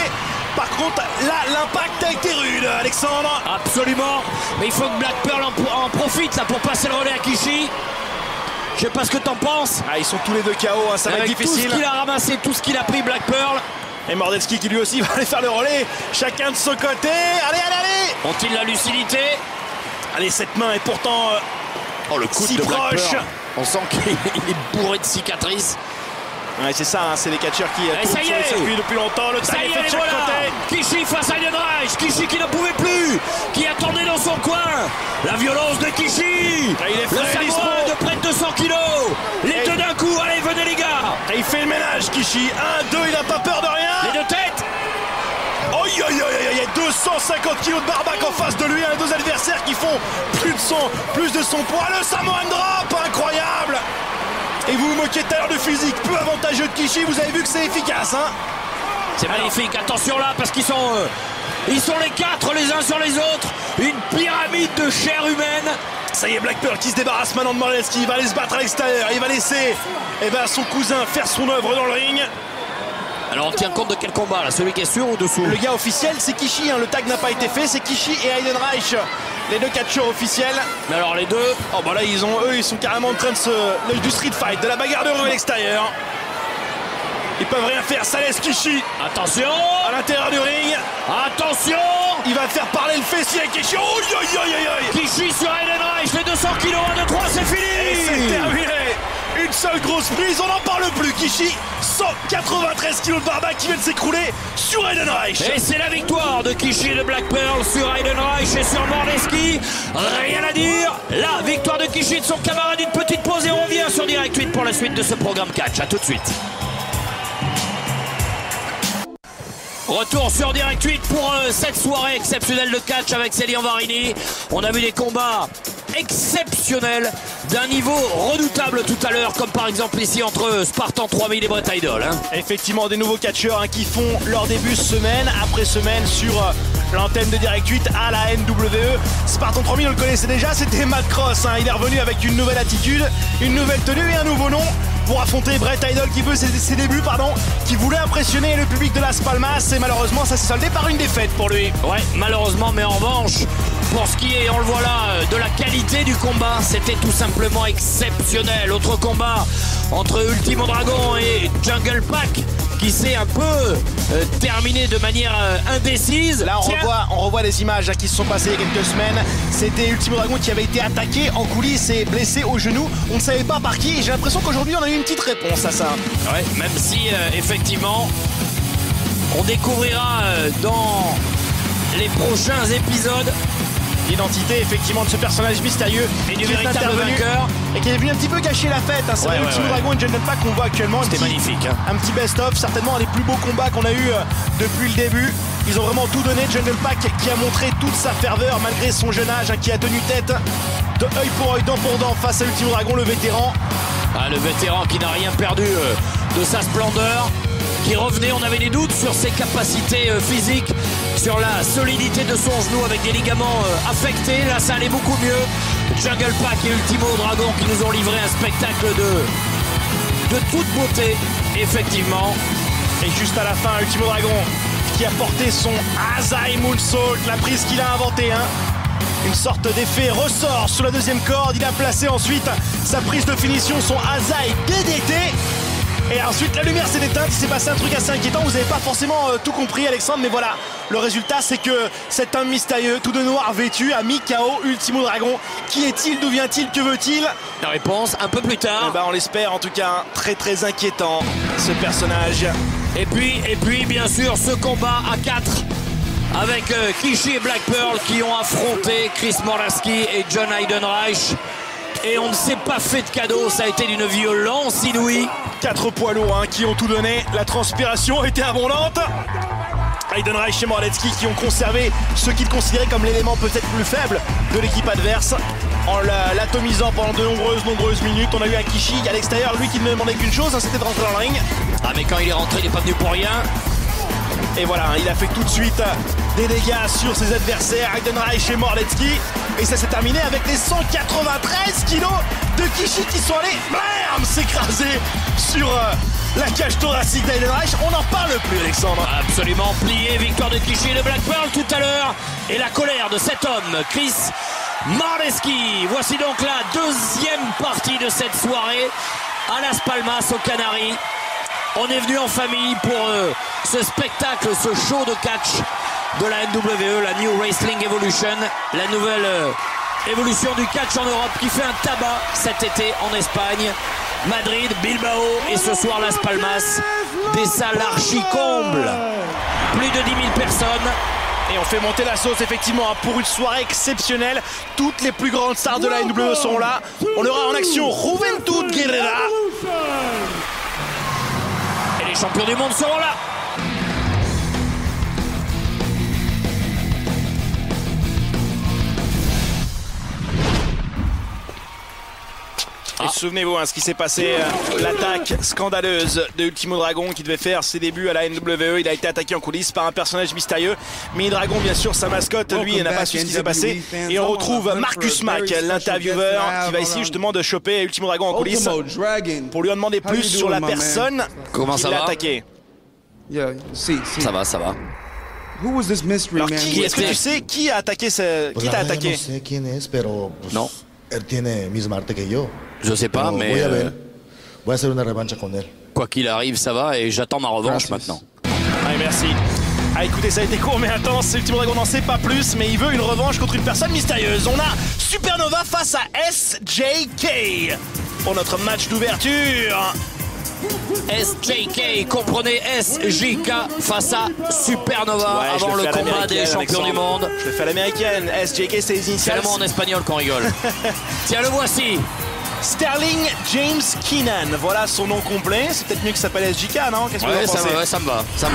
Par contre, là, l'impact a été rude, Alexandre. Absolument. Mais il faut que Black Pearl en profite là pour passer le relais à Kishi. Je sais pas ce que t'en penses. Ils sont tous les deux KO, ça va être difficile. Tout ce qu'il a ramassé, tout ce qu'il a pris, Black Pearl. Et Mordecki qui lui aussi va aller faire le relais. Chacun de son côté. Allez. Ont-ils la lucidité? Allez, cette main est pourtant le coup si de Black proche. Pearl. On sent qu'il est bourré de cicatrices. Ouais, c'est ça, c'est les catcheurs qui tournent sur le circuit depuis longtemps. Le tag est fait de chaque côté. Kishi face à Hayden Reich. Kishi qui ne pouvait plus, qui attendait dans son coin. La violence de Kishi. Il est frais, le Samoan de près de 200 kilos. Les deux d'un coup. Allez, venez les gars. Et il fait le ménage, Kishi. 1, 2, il n'a pas peur de rien. Les deux têtes. Il y a 250 kilos de barbac en face de lui. 2 adversaires qui font plus de son poids. Le Samoan drop, incroyable. Et vous vous moquez tout à l'heure de physique peu avantageux de Kishi, vous avez vu que c'est efficace, hein. C'est magnifique, attention là, parce qu'ils sont les 4 les uns sur les autres. Une pyramide de chair humaine. Ça y est, Black Pearl qui se débarrasse maintenant de Moraleski. Il va aller se battre à l'extérieur. Il va laisser son cousin faire son œuvre dans le ring. Alors on tient compte de quel combat là? Celui qui est sur ou dessous? Le gars officiel c'est Kishi, hein. Le tag n'a pas été fait, c'est Kishi et Heidenreich, les deux catcheurs officiels. Mais alors les deux, oh bah là ils sont carrément en train de du street fight, de la bagarre de rue à l'extérieur. Ils peuvent rien faire, ça laisse Kishi. Attention à l'intérieur du ring. Attention. Il va faire parler le fessier Kishi. Oh, Kishi sur Heidenreich, les 200 kg 1, 2, 3, c'est fini. Et c'est terminé. Une seule grosse prise, on n'en parle plus. Kishi, 193 kg de barbac qui vient de s'écrouler sur Heidenreich. Et c'est la victoire de Kishi de Black Pearl sur Heidenreich et sur Moraleski. Rien à dire. La victoire de Kishi de son camarade. Une petite pause et on revient sur Direct 8 pour la suite de ce programme catch. A tout de suite. Retour sur Direct 8 pour cette soirée exceptionnelle de catch avec Célian Varini. On a vu des combats exceptionnels d'un niveau redoutable tout à l'heure, comme par exemple ici entre Spartan 3000 et Bret Idol. Effectivement, des nouveaux catcheurs qui font leur début semaine après semaine sur l'antenne de Direct 8 à la NWE. Spartan 3000, on le connaissait déjà, c'était Matt Cross. Il est revenu avec une nouvelle attitude, une nouvelle tenue et un nouveau nom pour affronter Bret Idol qui veut ses débuts, qui voulait impressionner le public de Las Palmas, et malheureusement ça s'est soldé par une défaite pour lui. Ouais, malheureusement, mais en revanche, pour ce qui est, on le voit là, de la qualité du combat, c'était tout simplement exceptionnel. Autre combat entre Ultimo Dragon et Jungle Pack qui s'est un peu terminé de manière indécise. Là on revoit des images qui se sont passées il y a quelques semaines. C'était Ultimo Dragon qui avait été attaqué en coulisses et blessé au genou. On ne savait pas par qui et j'ai l'impression qu'aujourd'hui on a eu une petite réponse à ça. Ouais, même si effectivement on découvrira dans les prochains épisodes l'identité effectivement de ce personnage mystérieux et du véritable vainqueur et qui est venu un petit peu gâcher la fête. C'est Ultimo Dragon et Jungle Pack qu'on voit actuellement. C'était magnifique. Un petit best-of, certainement un des plus beaux combats qu'on a eu depuis le début. Ils ont vraiment tout donné. Jungle Pack qui a montré toute sa ferveur malgré son jeune âge, qui a tenu tête de œil pour œil, dent pour dent face à Ultimo Dragon, le vétéran. Le vétéran qui n'a rien perdu de sa splendeur, qui revenait, on avait des doutes sur ses capacités physiques, sur la solidité de son genou avec des ligaments affectés. Là ça allait beaucoup mieux. Jungle Pack et Ultimo Dragon qui nous ont livré un spectacle de toute beauté, effectivement. Et juste à la fin, Ultimo Dragon qui a porté son Asai Moonsault, la prise qu'il a inventée, une sorte d'effet ressort sous la deuxième corde. Il a placé ensuite sa prise de finition, son Asai DDT. Et ensuite la lumière s'est éteinte, il s'est passé un truc assez inquiétant. Vous n'avez pas forcément tout compris, Alexandre, mais voilà, le résultat c'est que cet homme mystérieux, tout de noir vêtu, a mis KO Ultimo Dragon. Qui est-il? D'où vient-il? Que veut-il? La réponse un peu plus tard. On l'espère, en tout cas, très très inquiétant ce personnage. Et puis bien sûr ce combat à 4 avec Kishi et Black Pearl qui ont affronté Chris Moraleski et John Heidenreich. Et on ne s'est pas fait de cadeau, ça a été d'une violence inouïe. 4 poids lourds qui ont tout donné, la transpiration était abondante. Heidenreich et Moraleski qui ont conservé ce qu'ils considéraient comme l'élément peut-être plus faible de l'équipe adverse en l'atomisant pendant de nombreuses minutes. On a eu un Kishi à l'extérieur, lui qui ne demandait qu'une chose, c'était de rentrer dans le ring. Mais quand il est rentré, il n'est pas venu pour rien. Et voilà, il a fait tout de suite des dégâts sur ses adversaires, Heidenreich et Moraleski. Et ça s'est terminé avec les 193 kilos de Kishi qui sont allés s'écraser sur la cage thoracique d'Heidenreich. On n'en parle plus, Alexandre. Absolument plié, victoire de Kishi et de Black Pearl tout à l'heure. Et la colère de cet homme, Chris Moraleski. Voici donc la deuxième partie de cette soirée à Las Palmas, aux Canaries. On est venu en famille pour ce spectacle, ce show de catch de la NWE, la New Wrestling Evolution, la nouvelle évolution du catch en Europe qui fait un tabac cet été en Espagne, Madrid, Bilbao et ce soir Las Palmas. Des salles archi-combles, plus de 10 000 personnes. Et on fait monter la sauce effectivement pour une soirée exceptionnelle. Toutes les plus grandes stars de la NWE sont là. On aura en action Juventud Guerrera. Et les champions du monde seront là. Et souvenez-vous ce qui s'est passé, l'attaque scandaleuse de Ultimo Dragon qui devait faire ses débuts à la NWE. Il a été attaqué en coulisses par un personnage mystérieux. Mini Dragon, bien sûr, sa mascotte, lui, n'a pas su ce qui s'est passé. Et on retrouve Marcus Mack, l'intervieweur, qui va essayer justement de choper Ultimo Dragon en coulisses pour lui en demander plus sur la personne qui l'a attaqué. Ça va, ça va. Alors, est-ce que tu sais qui a attaqué qui t'a attaqué? Non. Él tiene misma arte que yo. Je sais pas, mais voy a ver. Voy a hacer una revancha con él. Quoi qu'il arrive, ça va et j'attends ma revanche maintenant. Allez, merci. Ah, écoutez, ça a été court mais intense. Ultimo Dragon n'en sait pas plus, mais il veut une revanche contre une personne mystérieuse. On a Supernova face à SJK pour notre match d'ouverture. SJK, comprenez SJK face à Supernova avant le combat des champions du monde. Je le fais à l'américaine. SJK, c'est les initiales. Tellement en espagnol qu'on rigole. Tiens, le voici. Sterling James Keenan, voilà son nom complet. C'est peut-être mieux que ça s'appelle SJK, non? Qu'est-ce que vous en pensez? Ouais, ça me va. Sinon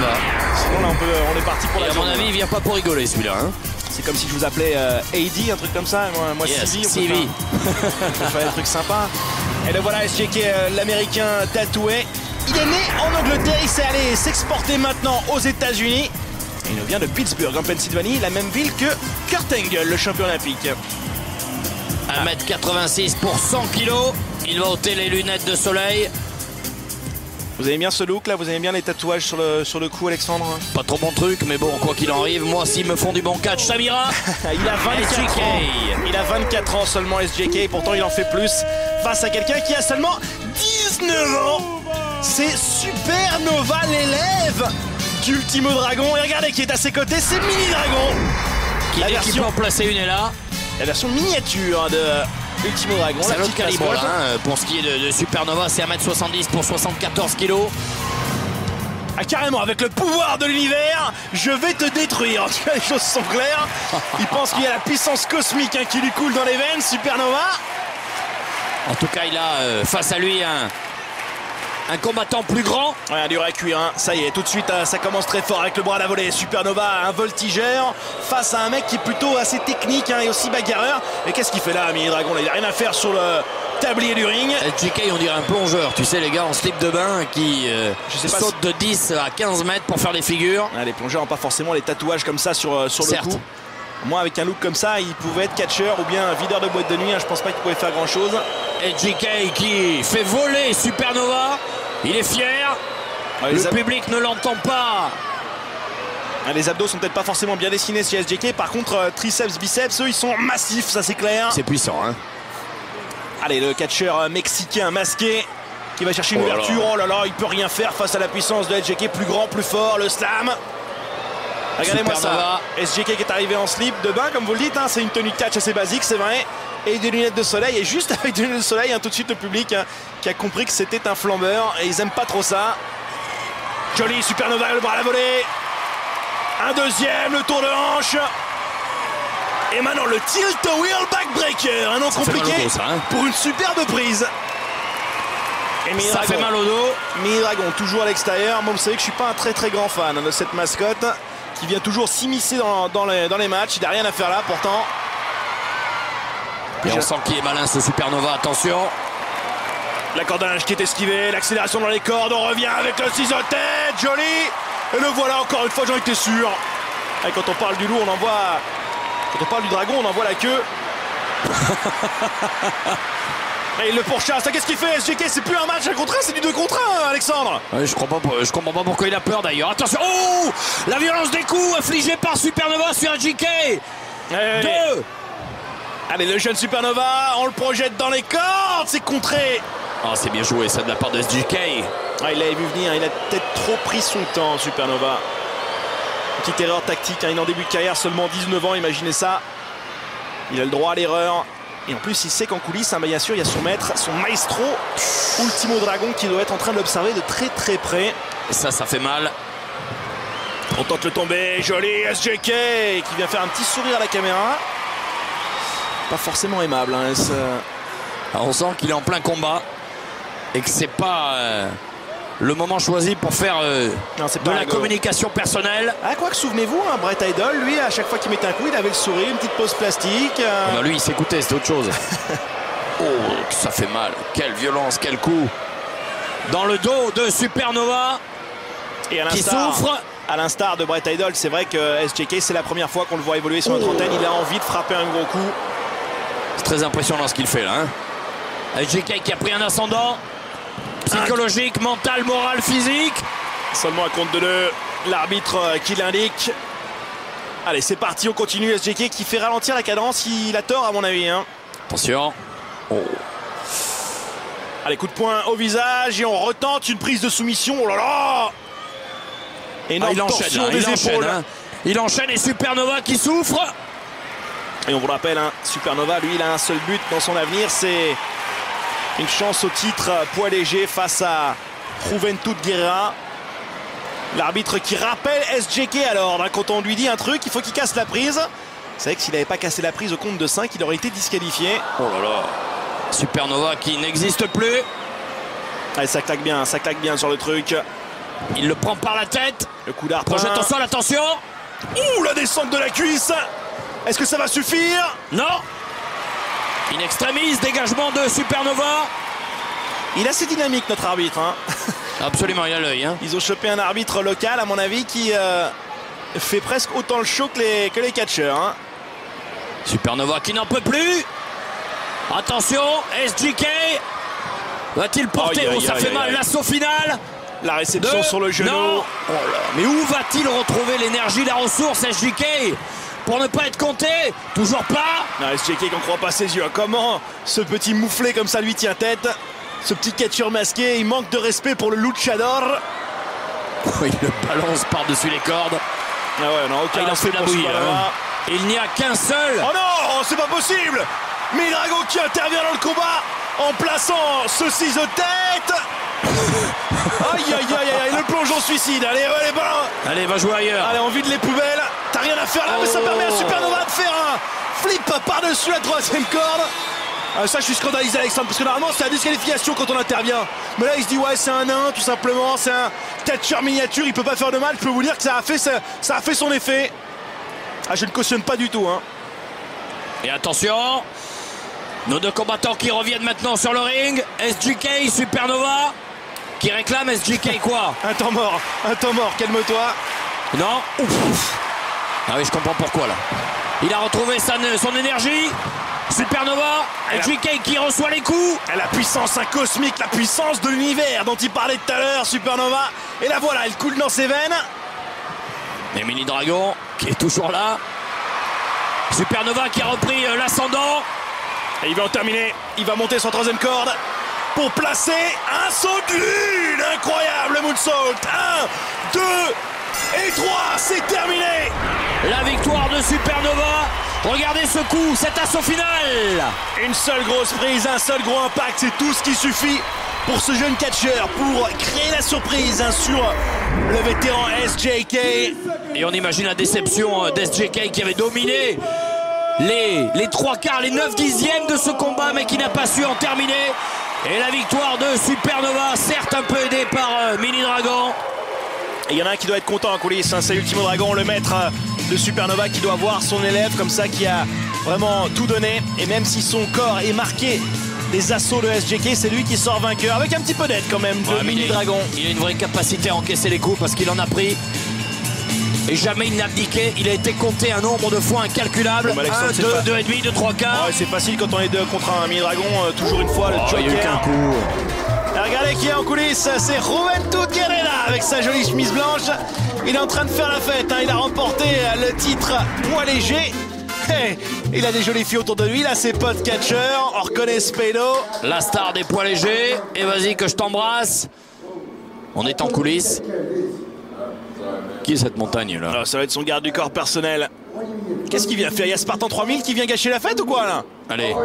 là, on est parti pour la journée. À mon avis, il vient pas pour rigoler celui-là. Hein. C'est comme si je vous appelais AD, un truc comme ça. Moi yes, CV. On fait des trucs sympas. Et le voilà, SJK, l'américain tatoué. Il est né en Angleterre, il s'est allé s'exporter maintenant aux États-Unis. Et il vient de Pittsburgh, en Pennsylvanie, la même ville que Kurt Angle, le champion olympique. 1m86 pour 100 kg. Il va ôter les lunettes de soleil. Vous aimez bien ce look là? Vous aimez bien les tatouages sur le cou, Alexandre? Pas trop bon truc, mais bon, quoi qu'il en arrive, moi s'ils me font du bon catch, Samira. Il a 24 ans. Il a 24 ans seulement, SJK, pourtant il en fait plus face à quelqu'un qui a seulement 19 ans. C'est Supernova, l'élève d'Ultimo Dragon. Et regardez qui est à ses côtés, c'est Mini Dragon. La version en placer une est là. La version miniature de Ultimo Dragon. C'est l'autre calibre là, hein. Pour ce qui est de Supernova, c'est 1m70 pour 74 kg. Ah, carrément, avec le pouvoir de l'univers, je vais te détruire. Tu vois, les choses sont claires. Il pense qu'il y a la puissance cosmique qui lui coule dans les veines, Supernova. En tout cas, il a face à lui un combattant plus grand. Ouais, un dur à cuire, hein. Ça y est, tout de suite, ça commence très fort avec le bras à la volée. Supernova, un voltigeur, face à un mec qui est plutôt assez technique et aussi bagarreur. Et qu'est-ce qu'il fait là, Mini Dragon? Il n'a rien à faire sur le tablier du ring. JK, on dirait un plongeur, tu sais, les gars en slip de bain qui sautent de 10 à 15 mètres pour faire des figures. Les plongeurs n'ont pas forcément les tatouages comme ça sur le cou. Moi, avec un look comme ça, il pouvait être catcheur ou bien videur de boîte de nuit. Je pense pas qu'il pouvait faire grand chose. Et JK qui fait voler Supernova. Il est fier. Le public ne l'entend pas. Les abdos sont peut-être pas forcément bien dessinés chez SJK. Par contre, triceps, biceps, eux, ils sont massifs, ça c'est clair. C'est puissant, hein. Allez, le catcheur mexicain masqué qui va chercher une ouverture. Oh là là, il peut rien faire face à la puissance de SJK. Plus grand, plus fort, le slam. Regardez-moi ça. SJK qui est arrivé en slip de bain, comme vous le dites, hein, c'est une tenue de catch assez basique, c'est vrai. Et des lunettes de soleil. Et juste avec des lunettes de soleil, tout de suite le public qui a compris que c'était un flambeur. Et ils aiment pas trop ça. Joli, Supernova, le bras à la volée. Un deuxième, le tour de hanche. Et maintenant le tilt wheel backbreaker. Un nom compliqué dos, ça, hein, pour une superbe prise. Et ça fait mal au dos. Mini Dragon toujours à l'extérieur. Moi, vous savez que je suis pas un très grand fan de cette mascotte qui vient toujours s'immiscer dans les matchs. Il n'a rien à faire là pourtant. Et on sent qu'il est malin ce Supernova, attention. L'accordage qui est esquivé, l'accélération dans les cordes, on revient avec le ciseau tête, joli. Et le voilà encore une fois, j'en étais sûr. Et quand on parle du loup, on en voit. Quand on parle du dragon, on en voit la queue. Et il le pourchasse. Qu'est-ce qu'il fait, SJK? C'est plus un match 1 contre 1, c'est du 2 contre 1, Alexandre. Ouais, je comprends pas pourquoi il a peur d'ailleurs. Attention, oh, la violence des coups infligée par Supernova sur SJK. 2. Allez, le jeune Supernova, on le projette dans les cordes, c'est contré. Oh, c'est bien joué ça de la part de SJK. Ah, il l'avait vu venir, il a peut-être trop pris son temps, Supernova. Petite erreur tactique, il est en début de carrière, seulement 19 ans, imaginez ça. Il a le droit à l'erreur. Et en plus, il sait qu'en coulisses, bien sûr, il y a son maître, son maestro, Ultimo Dragon, qui doit être en train de l'observer de très près. Et ça fait mal. On tente le tomber, joli SJK, qui vient faire un petit sourire à la caméra. Pas forcément aimable, hein, on sent qu'il est en plein combat et que c'est pas le moment choisi pour faire de la communication personnelle. Ah, quoi que souvenez-vous, hein, Bret Idol, lui, à chaque fois qu'il mettait un coup, il avait le sourire, une petite pause plastique. Lui, il s'écoutait, c'était autre chose. Oh, ça fait mal. Quelle violence, quel coup. Dans le dos de Supernova. Et qui souffre. À l'instar de Brett Idol, c'est vrai que SJK, c'est la première fois qu'on le voit évoluer sur notre antenne. Il a envie de frapper un gros coup. C'est très impressionnant ce qu'il fait là. SJK qui a pris un ascendant psychologique, mental, moral, physique. Seulement à compte de deux, l'arbitre qui l'indique. Allez, c'est parti, on continue. SJK qui fait ralentir la cadence. Il a tort à mon avis. Attention. Oh. Allez, coup de poing au visage et on retente une prise de soumission. Oh là là! Énorme torsion des épaules. Il enchaîne et Supernova qui souffre. Et on vous le rappelle, Supernova, lui, il a un seul but dans son avenir, c'est une chance au titre poids léger face à Juventud Guerrera. L'arbitre qui rappelle SJK alors, quand on lui dit un truc, il faut qu'il casse la prise. C'est vrai que s'il n'avait pas cassé la prise au compte de 5, il aurait été disqualifié. Oh là là. Supernova qui n'existe plus. Allez, ça claque bien sur le truc. Il le prend par la tête. Le coup d'arpin. Projette au sol, attention. Ouh, la descente de la cuisse. Est-ce que ça va suffire? Non. In extremis, dégagement de Supernova. Il est assez dynamique, notre arbitre. Absolument, il a l'œil. Ils ont chopé un arbitre local, à mon avis, qui fait presque autant le show que les catcheurs. Supernova qui n'en peut plus. Attention, SJK. Va-t-il porter? Ça fait mal, l'assaut final. La réception sur le genou. Oh là. Mais où va-t-il retrouver l'énergie, la ressource, SJK, pour ne pas être compté? Toujours pas. Non, SJK qu'on ne croit pas ses yeux. Comment ce petit mouflé comme ça lui tient tête? Ce petit catcheur masqué, il manque de respect pour le luchador. Il le balance par-dessus les cordes. Ah ouais, on n'a aucun respect pour Supernova. Il n'y a qu'un seul. Oh non, c'est pas possible. Mini Dragon qui intervient dans le combat en plaçant ce ciseau de tête. Aïe aïe aïe aïe, le plongeon suicide. Allez, allez, va jouer ailleurs. Allez, on vide les poubelles. T'as rien à faire là, mais ça permet à Supernova de faire un flip par-dessus la troisième corde. Ça, je suis scandalisé, Alexandre, parce que normalement c'est la disqualification quand on intervient. Mais là, il se dit ouais, c'est un nain, tout simplement. C'est un catcheur miniature, il peut pas faire de mal. Je peux vous dire que ça a fait son effet. Ah, je ne cautionne pas du tout. Et attention, nos deux combattants qui reviennent maintenant sur le ring. SJK, Supernova, qui réclame SJK quoi? Un temps mort, calme-toi. Non. Ouf. Ah oui, je comprends pourquoi là. Il a retrouvé son énergie. Supernova, SJK qui reçoit les coups. La puissance cosmique, la puissance de l'univers dont il parlait tout à l'heure, Supernova. Et là voilà, elle coule dans ses veines. Et Mini Dragon qui est toujours là. Supernova qui a repris l'ascendant. Et il va en terminer. Il va monter sur troisième corde pour placer un saut de lune. Incroyable moonsault. 1, 2 et 3. C'est terminé. La victoire de Supernova. Regardez ce coup, cet assaut final. Une seule grosse prise, un seul gros impact. C'est tout ce qui suffit pour ce jeune catcheur pour créer la surprise sur le vétéran SJK. Et on imagine la déception d'SJK qui avait dominé les 3/4, les 9/10 de ce combat, mais qui n'a pas su en terminer. Et la victoire de Supernova, certes un peu aidé par Mini Dragon. Et il y en a un qui doit être content en coulisses, c'est Ultimo Dragon, le maître de Supernova, qui doit voir son élève comme ça, qui a vraiment tout donné. Et même si son corps est marqué des assauts de SJK, c'est lui qui sort vainqueur, avec un petit peu d'aide quand même de Mini Dragon. Il a une vraie capacité à encaisser les coups parce qu'il en a pris. Et jamais il n'a abdiqué. Il a été compté un nombre de fois incalculable. 1, 2, 2,5, 2, 3/4. Ouais, c'est facile quand on est 2 contre 1. Mini Dragon, toujours une fois le joker. Il y a eu qu'un coup. Regardez qui est en coulisses, c'est Juventud Guerrera avec sa jolie chemise blanche. Il est en train de faire la fête, il a remporté le titre poids léger. Hey, il a des jolies filles autour de lui, là ses potes catcheurs, on reconnaît Spedo. La star des poids légers, et vas-y que je t'embrasse. On est en coulisses. Qui est cette montagne là? Alors, ça va être son garde du corps personnel. Qu'est-ce qu'il vient faire? Il y a Spartan 3000 qui vient gâcher la fête ou quoi là? Allez.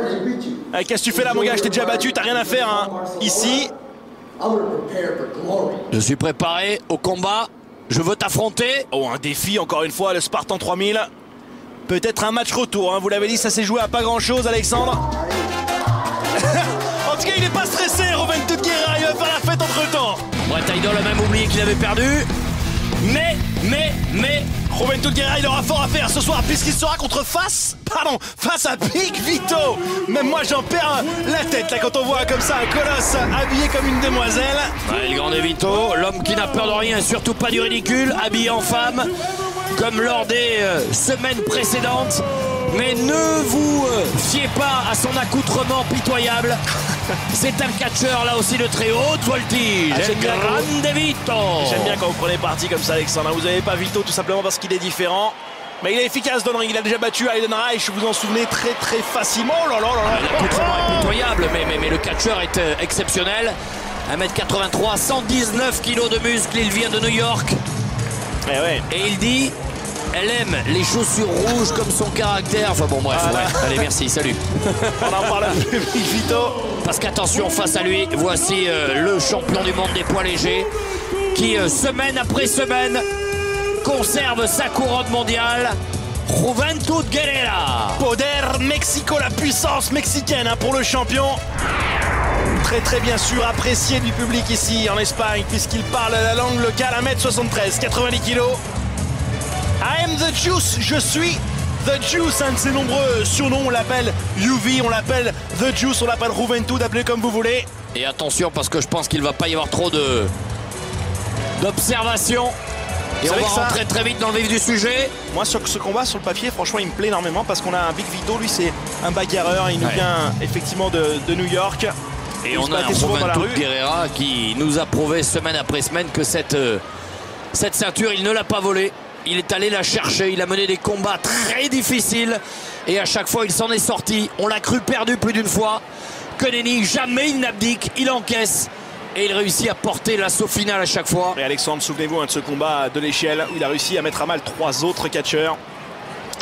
Qu'est-ce que tu fais là mon gars? Je t'ai déjà battu, t'as rien à faire ici. Je suis préparé au combat. Je veux t'affronter. Oh, un défi encore une fois, le Spartan 3000. Peut-être un match retour, vous l'avez dit, ça s'est joué à pas grand chose, Alexandre. En tout cas, il n'est pas stressé, Juventud Guerrera, il va faire la fête entre temps. Brett Idol a même oublié qu'il avait perdu. Mais Juventud Guerrera, il aura fort à faire ce soir puisqu'il sera face à Big Vito. Même moi j'en perds la tête là quand on voit comme ça un colosse habillé comme une demoiselle. Ouais, le grand Vito, l'homme qui n'a peur de rien et surtout pas du ridicule, habillé en femme comme lors des semaines précédentes. Mais ne vous fiez pas à son accoutrement pitoyable. C'est un catcheur là aussi de très haute voltige. J'aime bien Grande Vito. J'aime bien quand vous prenez parti comme ça, Alexandre. Vous n'avez pas Vito tout simplement parce qu'il est différent. Mais il est efficace dans le ring. Il a déjà battu Heidenreich, vous vous en souvenez très facilement. L'accoutrement est pitoyable, mais le catcheur est exceptionnel. 1m83, 119 kg de muscles. Il vient de New York. Et il dit... Elle aime les chaussures rouges comme son caractère. Enfin bon, bref, ouais. Allez, merci, salut. On en parle un peu, Vito. Parce qu'attention, face à lui, voici le champion du monde des poids légers qui, semaine après semaine, conserve sa couronne mondiale. Juventud Guerrera. Poder Mexico, la puissance mexicaine hein, pour le champion. Très bien sûr apprécié du public ici en Espagne puisqu'il parle la langue locale. 1m73, 90 kg. I am the Juice, je suis The Juice, un de ses nombreux surnoms, on l'appelle UV, on l'appelle The Juice, on l'appelle Juventud, appelez comme vous voulez. Et attention parce que je pense qu'il ne va pas y avoir trop d'observation. Et on va rentrer très vite dans le vif du sujet. Moi sur ce combat, sur le papier, franchement il me plaît énormément parce qu'on a un Big Vito, lui c'est un bagarreur, il nous vient effectivement de New York. Et on a un Juventud Guerrera qui nous a prouvé semaine après semaine que cette ceinture, il ne l'a pas volée. Il est allé la chercher, il a mené des combats très difficiles et à chaque fois il s'en est sorti. On l'a cru perdu plus d'une fois. Koneni, jamais il n'abdique, il encaisse et il réussit à porter l'assaut final à chaque fois. Et Alexandre, souvenez-vous de ce combat de l'échelle où il a réussi à mettre à mal 3 autres catcheurs,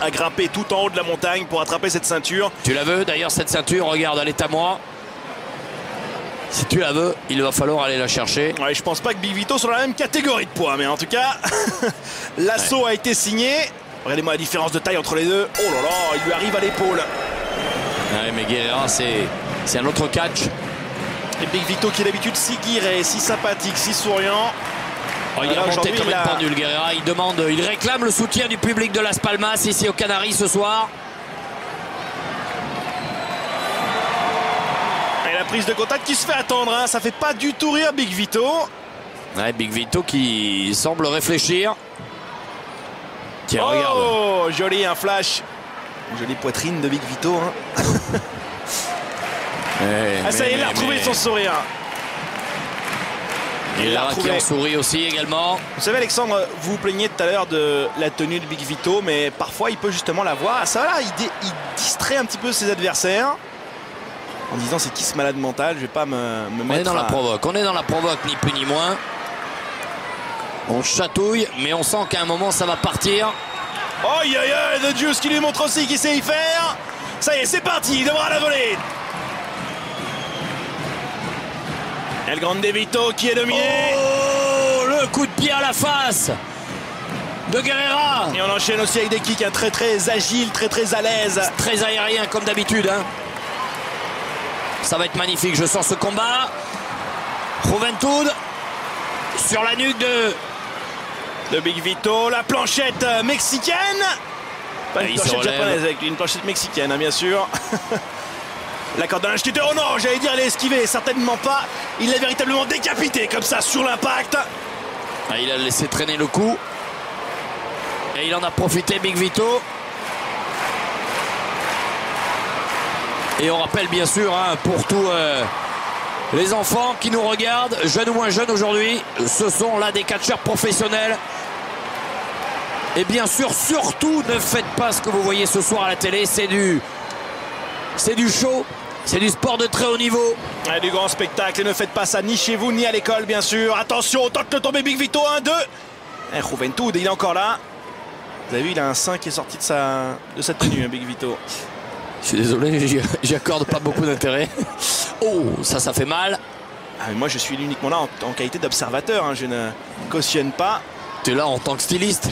à grimper tout en haut de la montagne pour attraper cette ceinture. Tu la veux d'ailleurs cette ceinture, regarde, elle est à moi. Si tu la veux, il va falloir aller la chercher. Ouais, je pense pas que Big Vito soit dans la même catégorie de poids, mais en tout cas, l'assaut a été signé. Regardez-moi la différence de taille entre les deux. Oh là là, il lui arrive à l'épaule. Ouais, mais Guerrera, c'est un autre catch. Et Big Vito qui est d'habitude si guiré, si sympathique, si souriant. Oh, il est remonté comme une pendule, Guerrera. Il réclame le soutien du public de Las Palmas ici aux Canaries ce soir. La prise de contact qui se fait attendre, hein. Ça fait pas du tout rire Big Vito. Ouais, Big Vito qui semble réfléchir. Tiens, oh, regarde. Oh, joli, un flash. Une jolie poitrine de Big Vito. Hein. Ça y est, il a retrouvé son sourire. Et là, qui en sourit aussi également. Vous savez, Alexandre, vous vous plaignez tout à l'heure de la tenue de Big Vito, mais parfois il peut justement la voir. Ça là, il distrait un petit peu ses adversaires. En disant c'est qui ce malade mental, je vais pas me mettre. On est dans la provoque, on est dans la provoque, ni plus ni moins. On chatouille, mais on sent qu'à un moment ça va partir. Oh aïe aïe, The Juice qui lui montre aussi qu'il sait y faire. Ça y est, c'est parti, il devra la voler. El Grande Vito qui est dominé. Oh, le coup de pied à la face de Guerrera. Et on enchaîne aussi avec des kicks hein, très agiles, très à l'aise. Très aérien comme d'habitude. Hein. Ça va être magnifique, je sens ce combat. Juventud sur la nuque de Big Vito, la planchette mexicaine. Pas une planchette japonaise avec une planchette mexicaine, hein, bien sûr. La corde d'un chuteur, oh non, j'allais dire elle est esquivée, certainement pas. Il l'a véritablement décapité comme ça sur l'impact. Ah, il a laissé traîner le coup. Et il en a profité, Big Vito. Et on rappelle bien sûr hein, pour tous les enfants qui nous regardent, jeunes ou moins jeunes aujourd'hui, ce sont là des catcheurs professionnels. Et bien sûr, surtout ne faites pas ce que vous voyez ce soir à la télé, c'est du show, c'est du sport de très haut niveau. Ouais, du grand spectacle, et ne faites pas ça ni chez vous ni à l'école bien sûr. Attention, on tente de tomber Big Vito, 1-2. Et Juventud, il est encore là. Vous avez vu, il a un sein qui est sorti de sa tenue, hein, Big Vito. Je suis désolé, j'y accorde pas beaucoup d'intérêt. Oh, ça fait mal. Ah, mais moi, je suis uniquement là en qualité d'observateur. Hein. Je ne cautionne pas. Tu es là en tant que styliste.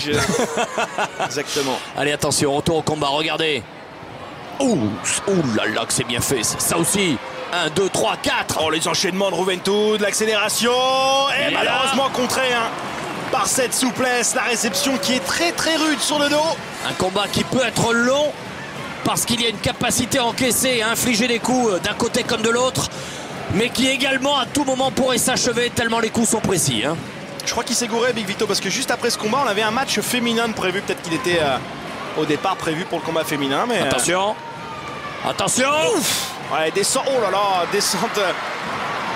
Exactement. Allez, attention, retour au combat, regardez. Oh là là, que c'est bien fait. Ça aussi. 1, 2, 3, 4. Oh, les enchaînements de Juventud, l'accélération. Et malheureusement contré. Hein. par cette souplesse. La réception qui est très très rude sur le dos. Un combat qui peut être long parce qu'il y a une capacité à encaisser et à infliger des coups d'un côté comme de l'autre, mais qui également à tout moment pourrait s'achever tellement les coups sont précis. Hein. Je crois qu'il s'est gouré, Big Vito, parce que juste après ce combat, on avait un match féminin de prévu. Peut-être qu'il était au départ prévu pour le combat féminin. Mais attention, attention. Ouf. Ouais, oh là là, descente.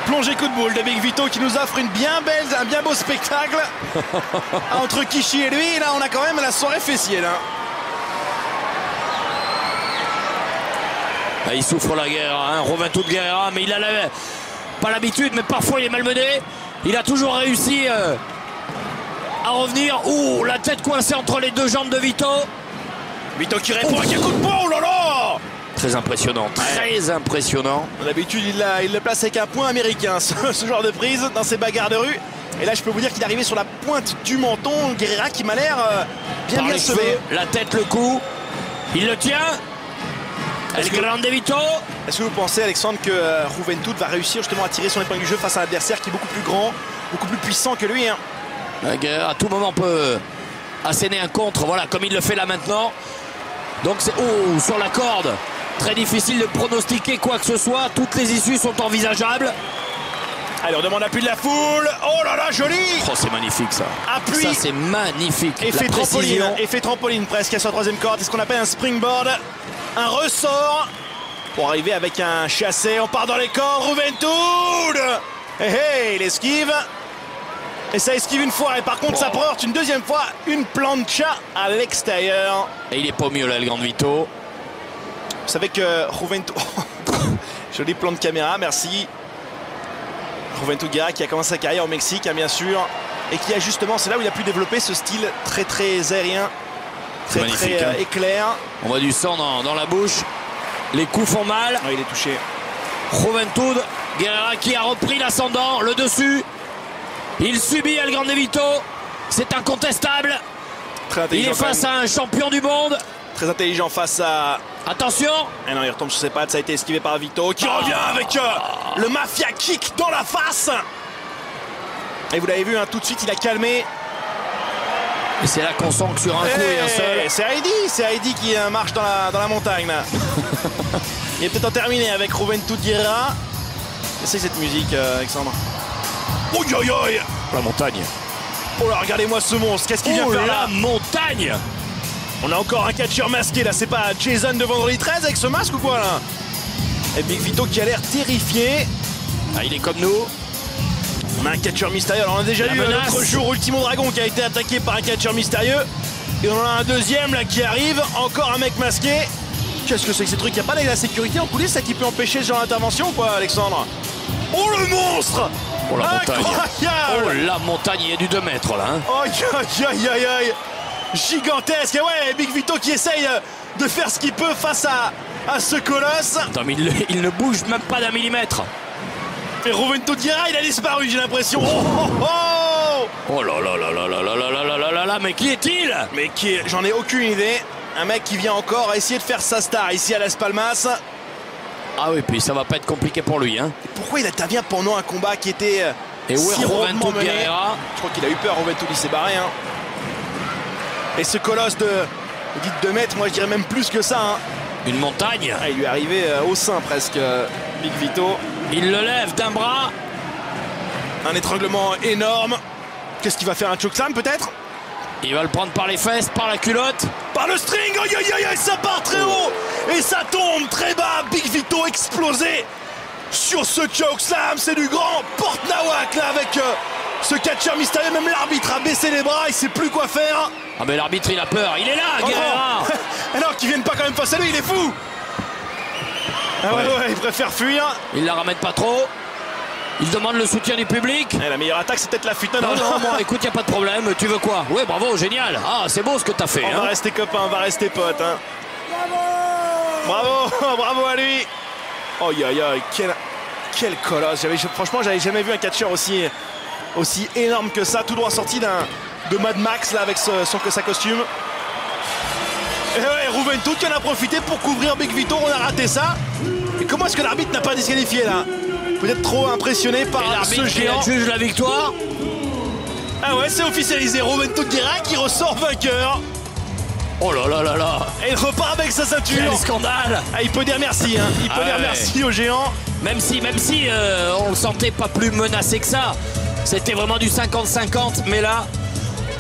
Plongée coup de boule de Big Vito qui nous offre un bien beau spectacle. Entre Kishi et lui, là, on a quand même la soirée fessier, là. Il souffre la guerre, hein, Juventud Guerrera, mais il a pas l'habitude, mais parfois il est malmené. Il a toujours réussi à revenir. Ouh, la tête coincée entre les deux jambes de Vito. Vito qui répond avec un coup de poing, oh là là. Très impressionnant, très impressionnant. D'habitude, il le place avec un point américain, ce genre de prise dans ses bagarres de rue. Et là, je peux vous dire qu'il est arrivé sur la pointe du menton. Guerrera qui m'a l'air bien sevé. La tête, le cou, il le tient. El Grande Vito. Est-ce que vous pensez, Alexandre, que Juventud va réussir justement à tirer son épingle du jeu face à un adversaire qui est beaucoup plus grand, beaucoup plus puissant que lui, hein? À tout moment peut asséner un contre, voilà, comme il le fait là maintenant. Donc c'est sur la corde. Très difficile de pronostiquer quoi que ce soit. Toutes les issues sont envisageables. Allez, on demande l'appui de la foule. Oh là là, joli. Oh, c'est magnifique ça. Appui. Ça, c'est magnifique. Effet trampoline presque à sa troisième corde. C'est ce qu'on appelle un springboard. Un ressort pour arriver avec un chassé. On part dans les corps. Juventud. Hey, il esquive. Et ça esquive une fois. Et par contre, ça porte une deuxième fois. Une plancha à l'extérieur. Et il est pas au mieux là, le Grand Vito. Vous savez que Juventud... Joli plan de caméra, merci. Juventud Guerrera qui a commencé sa carrière au Mexique, hein, bien sûr. Et qui a justement, c'est là où il a pu développer ce style très très aérien. Très très éclair. On voit du sang dans la bouche. Les coups font mal. Ouais, il est touché. Juventud Guerrera qui a repris l'ascendant, le dessus. Il subit El Grande Vito. C'est incontestable. Il est face à un champion du monde. Très intelligent face à... Attention. Et non, il retombe sur ses pattes. Ça a été esquivé par Vito qui revient avec le mafia kick dans la face. Et vous l'avez vu, hein, tout de suite, il a calmé. Et c'est là qu'on sent que sur un coup et un seul. C'est Heidi qui marche dans la montagne là. Il est peut-être en terminé avec Juventud Guerrera. C'est cette musique, Alexandre. Oh yo yo. La montagne. Oh là, regardez-moi ce monstre. Qu'est-ce qu'il vient faire là? La montagne. On a encore un catcheur masqué là. C'est pas Jason de Vendredi 13 avec ce masque ou quoi là? Et Big Vito qui a l'air terrifié. Ah, il est comme nous. On a un catcheur mystérieux. Alors on a déjà eu l'autre jour Ultimo Dragon qui a été attaqué par un catcheur mystérieux. Et on en a un deuxième là qui arrive. Encore un mec masqué. Qu'est-ce que c'est que ces trucs? Il n'y a pas de la sécurité en coulisses ça qui peut empêcher ce genre d'intervention ou quoi, Alexandre? Oh le monstre! Oh la montagne! Incroyable! Oh la montagne, il y a du 2 mètres là. Hein. Oh aïe aïe aïe aïe! Gigantesque! Et ouais, Big Vito qui essaye de faire ce qu'il peut face à ce colosse. Attends, mais il ne bouge même pas d'1 millimètre. Et Juventud Guerrera, il a disparu, j'ai l'impression. Oh oh oh! Oh là là là là là là là là là là là, mais qui est-il? Mais qui est... J'en ai aucune idée. Un mec qui vient encore à essayer de faire sa star ici à Las Palmas. Ah oui, puis ça va pas être compliqué pour lui. Hein. Et pourquoi il intervient pendant un combat qui était et où si est Juventud Guerrera? Je crois qu'il a eu peur, Juventud, il s'est barré. Hein. Et ce colosse de 2 mètres, moi je dirais même plus que ça. Hein. Une montagne. Ah, il lui est arrivé au sein presque, Big Vito. Il le lève d'un bras. Un étranglement énorme. Qu'est-ce qu'il va faire, un chokeslam peut-être? Il va le prendre par les fesses, par la culotte. Par le string, aïe aïe aïe, ça part très haut. Et ça tombe très bas, Big Vito explosé sur ce chokeslam. C'est du grand porte-nawak là avec ce catcheur mystérieux. Même l'arbitre a baissé les bras, il sait plus quoi faire. Ah mais l'arbitre il a peur, il est là, Guerrera. Alors qu'il vienne pas quand même face à lui, il est fou. Ah ouais, il préfère fuir. Il la ramène pas trop. Il demande le soutien du public. Et la meilleure attaque, c'est peut-être la fuite. Non, bon, écoute, y a pas de problème. Tu veux quoi? Ouais, bravo, génial. Ah, c'est beau ce que t'as fait. On va rester copains, on va rester potes. Hein. Bravo, bravo à lui. Oh, quel colosse. Franchement, j'avais jamais vu un catcheur aussi énorme que ça. Tout droit sorti de Mad Max là avec sa costume. Et ouais, Juventud qui en a profité pour couvrir Big Vito. On a raté ça. Et comment est-ce que l'arbitre n'a pas disqualifié là? Peut-être trop impressionné par ce géant. Juge la victoire. Ah Ah ouais, c'est officialisé. Juventud Guerrera qui ressort vainqueur. Oh là là là là. Et il repart avec sa ceinture. Quel scandale. Ah, il peut dire merci, hein. Il peut dire merci au géant. Même si on le sentait pas plus menacé que ça. C'était vraiment du 50-50, mais là,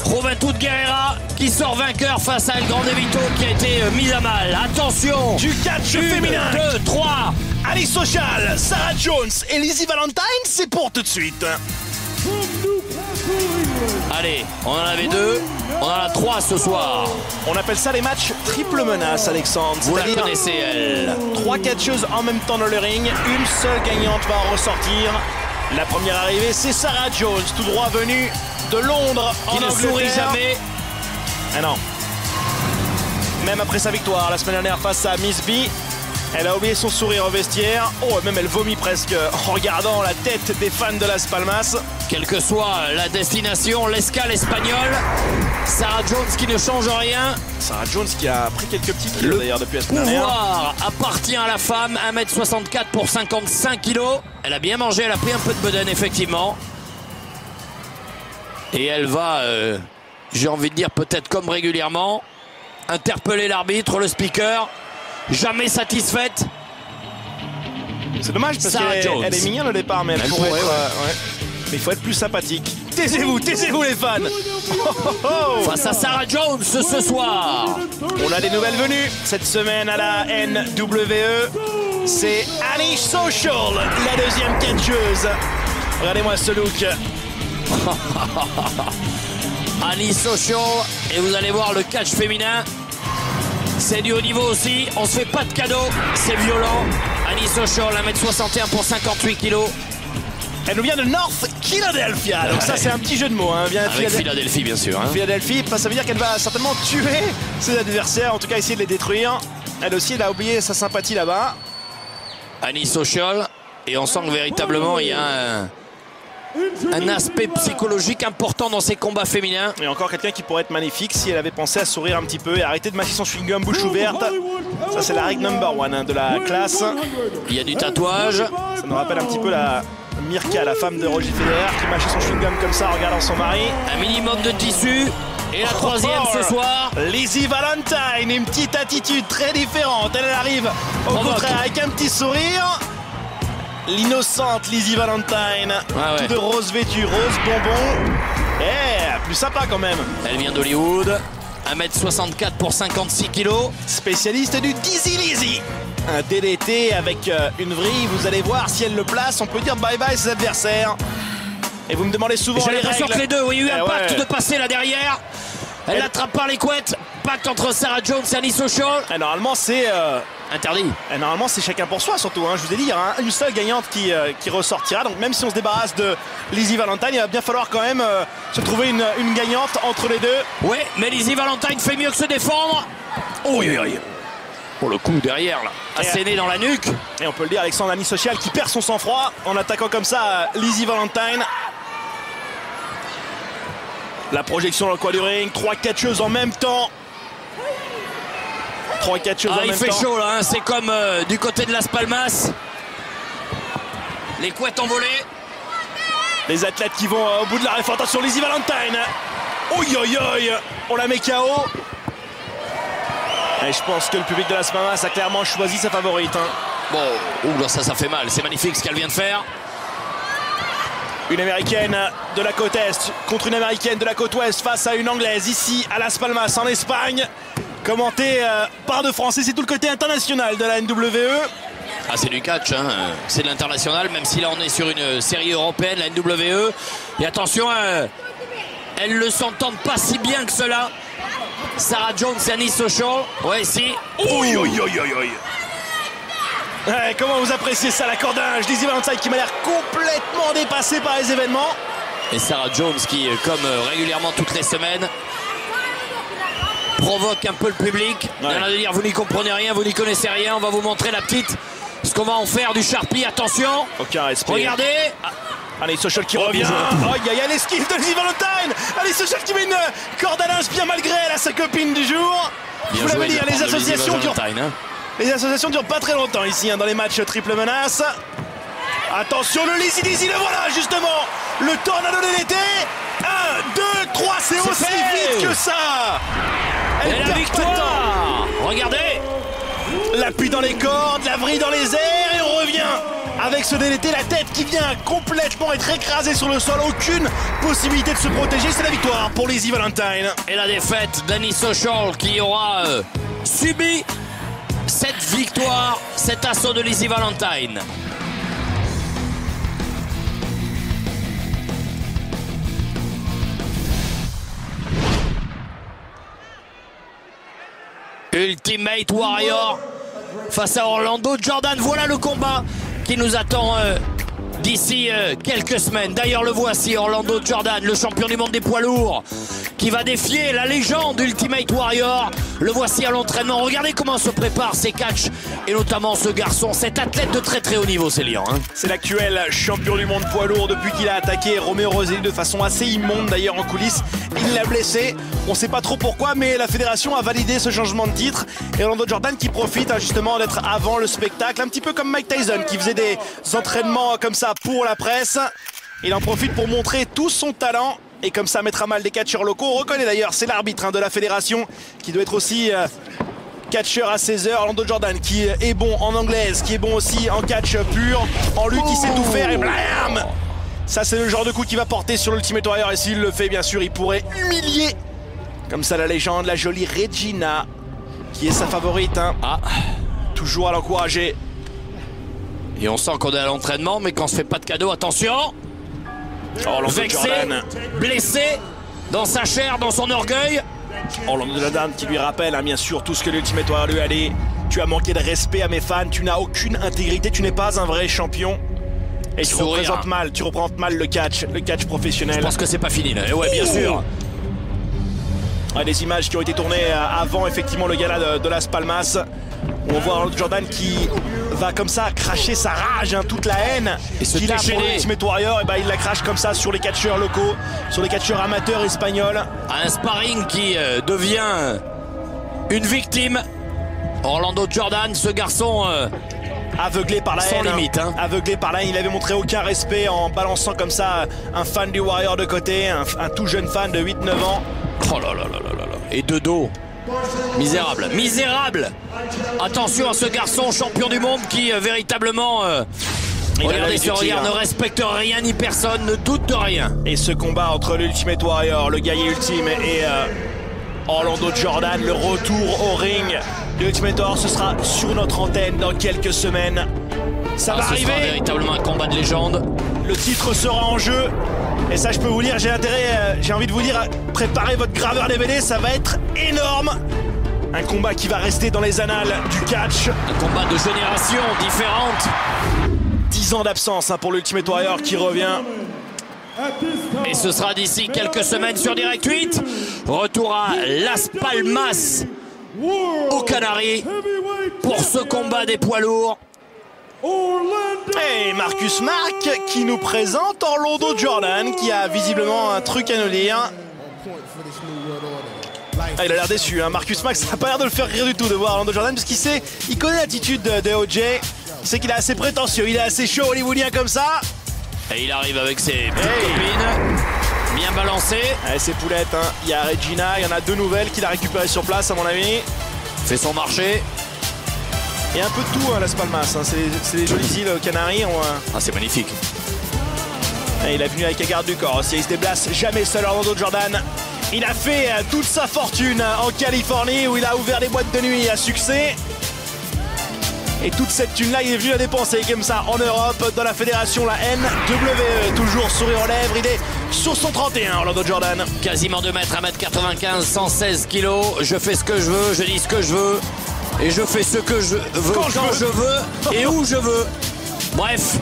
Juventud Guerrera qui sort vainqueur face à El Grande Vito qui a été mis à mal. Attention. Du catch féminin. 2, 3. Alice Social, Sarah Jones et Lizzie Valentine, c'est pour tout de suite. Allez, on en avait 2, on en a 3 ce soir. On appelle ça les matchs triple menace, Alexandre. Vous la connaissez, elle. 3 catcheuses en même temps dans le ring, une seule gagnante va en ressortir. La première arrivée, c'est Sarah Jones, tout droit venue de Londres, en Qui ne Angleterre. sourit jamais. Ah non. Même après sa victoire la semaine dernière face à Miss B, elle a oublié son sourire au vestiaire. Oh, même elle vomit presque en regardant la tête des fans de Las Palmas. Quelle que soit la destination, l'escale espagnole, Sarah Jones qui ne change rien. Sarah Jones qui a pris quelques petits kilos d'ailleurs depuis la semaine dernière. Le pouvoir appartient à la femme, 1m64 pour 55 kg. Elle a bien mangé, elle a pris un peu de bedaine effectivement. Et elle va, j'ai envie de dire peut-être comme régulièrement, interpeller l'arbitre, le speaker. Jamais satisfaite. C'est dommage parce qu'elle est mignonne au départ, mais elle pourrait être, ouais. Mais il faut être plus sympathique. Taisez-vous les fans. Face à Sarah Jones ce soir. On a des nouvelles venues cette semaine à la NWE. C'est Annie Social, la deuxième catcheuse. Regardez-moi ce look. Annie Social, et vous allez voir le catch féminin. C'est du haut niveau aussi, on se fait pas de cadeaux, c'est violent. Annie Social, 1m61 pour 58 kg. Elle nous vient de North Philadelphia, donc ça c'est un petit jeu de mots. Hein. Avec Philadelphie bien sûr. Hein. Philadelphie, ça veut dire qu'elle va certainement tuer ses adversaires, en tout cas essayer de les détruire. Elle aussi, elle a oublié sa sympathie là-bas. Annie Social, et on sent que véritablement il y a un aspect psychologique important dans ces combats féminins. Et encore quelqu'un qui pourrait être magnifique si elle avait pensé à sourire un petit peu et arrêter de mâcher son chewing-gum bouche ouverte. Ça c'est la règle number 1 de la classe. Il y a du tatouage. Ça nous rappelle un petit peu la Mirka, la femme de Roger Federer, qui mâchait son chewing-gum comme ça en regardant son mari. Un minimum de tissu. Et la troisième ce soir, Lizzie Valentine, une petite attitude très différente. Elle arrive au contraire avec un petit sourire. L'innocente Lizzie Valentine, tout de rose vêtue, rose bonbon. Plus sympa quand même. Elle vient d'Hollywood, 1m64 pour 56 kg. Spécialiste du Dizzy Lizzy. Un DDT avec une vrille, vous allez voir si elle le place, on peut dire bye bye ses adversaires. Et vous me demandez souvent j'ai les l'impression règles. Que les deux, il y a eu un pacte de passer là derrière. Elle l'attrape par les couettes. Pacte entre Sarah Jones et Annie Social. Normalement c'est interdit. Normalement c'est chacun pour soi surtout. Hein. Je vous ai dit, il y aura une seule gagnante qui ressortira. Donc même si on se débarrasse de Lizzie Valentine, il va bien falloir quand même se trouver une gagnante entre les deux. Ouais, mais Lizzie Valentine fait mieux que se défendre. Oh, pour le coup derrière là, asséné dans la nuque. Et on peut le dire, Alexandre, Annie Social qui perd son sang-froid en attaquant comme ça Lizzie Valentine. La projection dans le coin du ring, 3 catcheuses en même temps. 3 catcheuses en même temps. Il fait chaud là, hein. C'est comme du côté de Las Palmas. Les couettes envolées. Les athlètes qui vont au bout de la réforme. Attention, Lizzie Valentine. On la met KO. Et je pense que le public de Las Palmas a clairement choisi sa favorite. Hein. Bon, ça fait mal. C'est magnifique ce qu'elle vient de faire. Une américaine de la côte Est contre une américaine de la côte Ouest face à une anglaise ici à Las Palmas en Espagne. Commenté par deux Français, c'est tout le côté international de la NWE. Ah, c'est du catch, hein. C'est de l'international, même si là on est sur une série européenne, la NWE. Et attention, elles ne s'entendent pas si bien que cela. Sarah Jones et Annie Social. Ouais, si. Ouais, comment vous appréciez ça, l'accordage? Lizzie Valentine qui m'a l'air complètement dépassée par les événements. Et Sarah Jones qui, comme régulièrement toutes les semaines, provoque un peu le public. Rien à dire, vous n'y comprenez rien, vous n'y connaissez rien. On va vous montrer la petite, ce qu'on va en faire du Sharpie. Attention. Aucun respect. Regardez. Allez, Social qui revient. Il y a l'esquive de Lizzie Valentine. Allez, Social qui met une corde à linge bien malgré elle à sa copine du jour. Je vous l'avais dit, les associations durent. Les associations durent pas très longtemps ici, hein, dans les matchs triple menace. Attention, le Lizzy, le voilà justement. Le tornado de l'été. 1, 2, ça. Et la victoire. Regardez. L'appui dans les cordes, la vrille dans les airs et on revient avec ce DDT, la tête qui vient complètement être écrasée sur le sol, aucune possibilité de se protéger, c'est la victoire pour Lizzy Valentine. Et la défaite d'Annie Social qui aura subi cette victoire, cet assaut de Lizzy Valentine. Ultimate Warrior face à Orlando Jordan. Voilà le combat qui nous attend d'ici quelques semaines. D'ailleurs, le voici, Orlando Jordan, le champion du monde des poids lourds, qui va défier la légende Ultimate Warrior. Le voici à l'entraînement. Regardez comment se préparent ses catchs, et notamment ce garçon, cet athlète de très très haut niveau, c'est liant. C'est l'actuel champion du monde poids lourd depuis qu'il a attaqué Romeo Rosselli de façon assez immonde d'ailleurs en coulisses. Il l'a blessé, on ne sait pas trop pourquoi, mais la fédération a validé ce changement de titre. Et Orlando Jordan qui profite justement d'être avant le spectacle, un petit peu comme Mike Tyson qui faisait des entraînements comme ça pour la presse. Il en profite pour montrer tout son talent. Et comme ça mettra mal des catcheurs locaux. On reconnaît d'ailleurs, c'est l'arbitre de la fédération qui doit être aussi catcheur à 16 heures. Orlando Jordan qui est bon en anglaise, qui est bon aussi en catch pur. En lutte, il sait tout faire et blam! Ça, c'est le genre de coup qui va porter sur l'Ultimate Warrior. Et s'il le fait, bien sûr, il pourrait humilier comme ça la légende, la jolie Regina, qui est sa favorite. Toujours à l'encourager. Et on sent qu'on est à l'entraînement, mais qu'on se fait pas de cadeau, attention! Vexé, blessé dans sa chair, dans son orgueil. Orlando Jordan qui lui rappelle bien sûr tout ce que l'Ultimate Warrior lui a dit. Tu as manqué de respect à mes fans, tu n'as aucune intégrité, tu n'es pas un vrai champion. Et tu représentes mal le catch professionnel. Je pense que c'est pas fini là. Et ouais, bien sûr. Des images qui ont été tournées avant effectivement le gala de Las Palmas. On voit Orlando Jordan qui va comme ça cracher sa rage, toute la haine qu'il a pour l'Ultimate Warrior. Et il la crache comme ça sur les catcheurs locaux, sur les catcheurs amateurs espagnols. Un sparring qui devient une victime. Orlando Jordan, ce garçon aveuglé par la haine. Sans limite. Aveuglé par la haine, il avait montré aucun respect en balançant comme ça un fan du Warrior de côté, un tout jeune fan de 8-9 ans. Oh là là là là là. Et de dos. Misérable, misérable. Attention à ce garçon champion du monde qui véritablement regardez ce regard, ne respecte rien ni personne, ne doute de rien. Et ce combat entre l'Ultimate Warrior, le guerrier ultime, et Orlando Jordan, le retour au ring de l'Ultimate Warrior, ce sera sur notre antenne dans quelques semaines. Ça va arriver. Ce sera véritablement un combat de légende. Le titre sera en jeu. Et ça, je peux vous dire, j'ai envie de vous dire, préparez votre graveur DVD, ça va être énorme. Un combat qui va rester dans les annales du catch. Un combat de génération différente. 10 ans d'absence pour l'Ultimate Warrior qui revient. Et ce sera d'ici quelques semaines sur Direct 8. Retour à Las Palmas, aux Canaries, pour ce combat des poids lourds. Et Marcus Mark qui nous présente Orlando Jordan qui a visiblement un truc à nous dire. Il a l'air déçu, Marcus Mark, ça n'a pas l'air de le faire rire du tout de voir Orlando Jordan parce qu'il connaît l'attitude de OJ. Il sait qu'il est assez prétentieux, il est assez chaud hollywoodien comme ça. Et il arrive avec ses petites copines, bien balancées. Ses poulettes, il y a Regina, il y en a 2 nouvelles qu'il a récupérées sur place à mon avis. Fait son marché. Et un peu de tout, Las Palmas, c'est des jolies îles Canaries. C'est magnifique. Et il est venu avec la garde du corps aussi, il se déplace jamais seul. Orlando Jordan, il a fait toute sa fortune en Californie où il a ouvert des boîtes de nuit à succès. Et toute cette thune-là, il est venu la dépenser comme ça en Europe, dans la fédération, la NWE. Toujours sourire aux lèvres, il est sur son 31, Orlando Jordan. Quasiment 2 mètres, 1m95, 116 kilos. Je fais ce que je veux, je dis ce que je veux. Et je fais ce que je veux quand je veux et où je veux. Bref,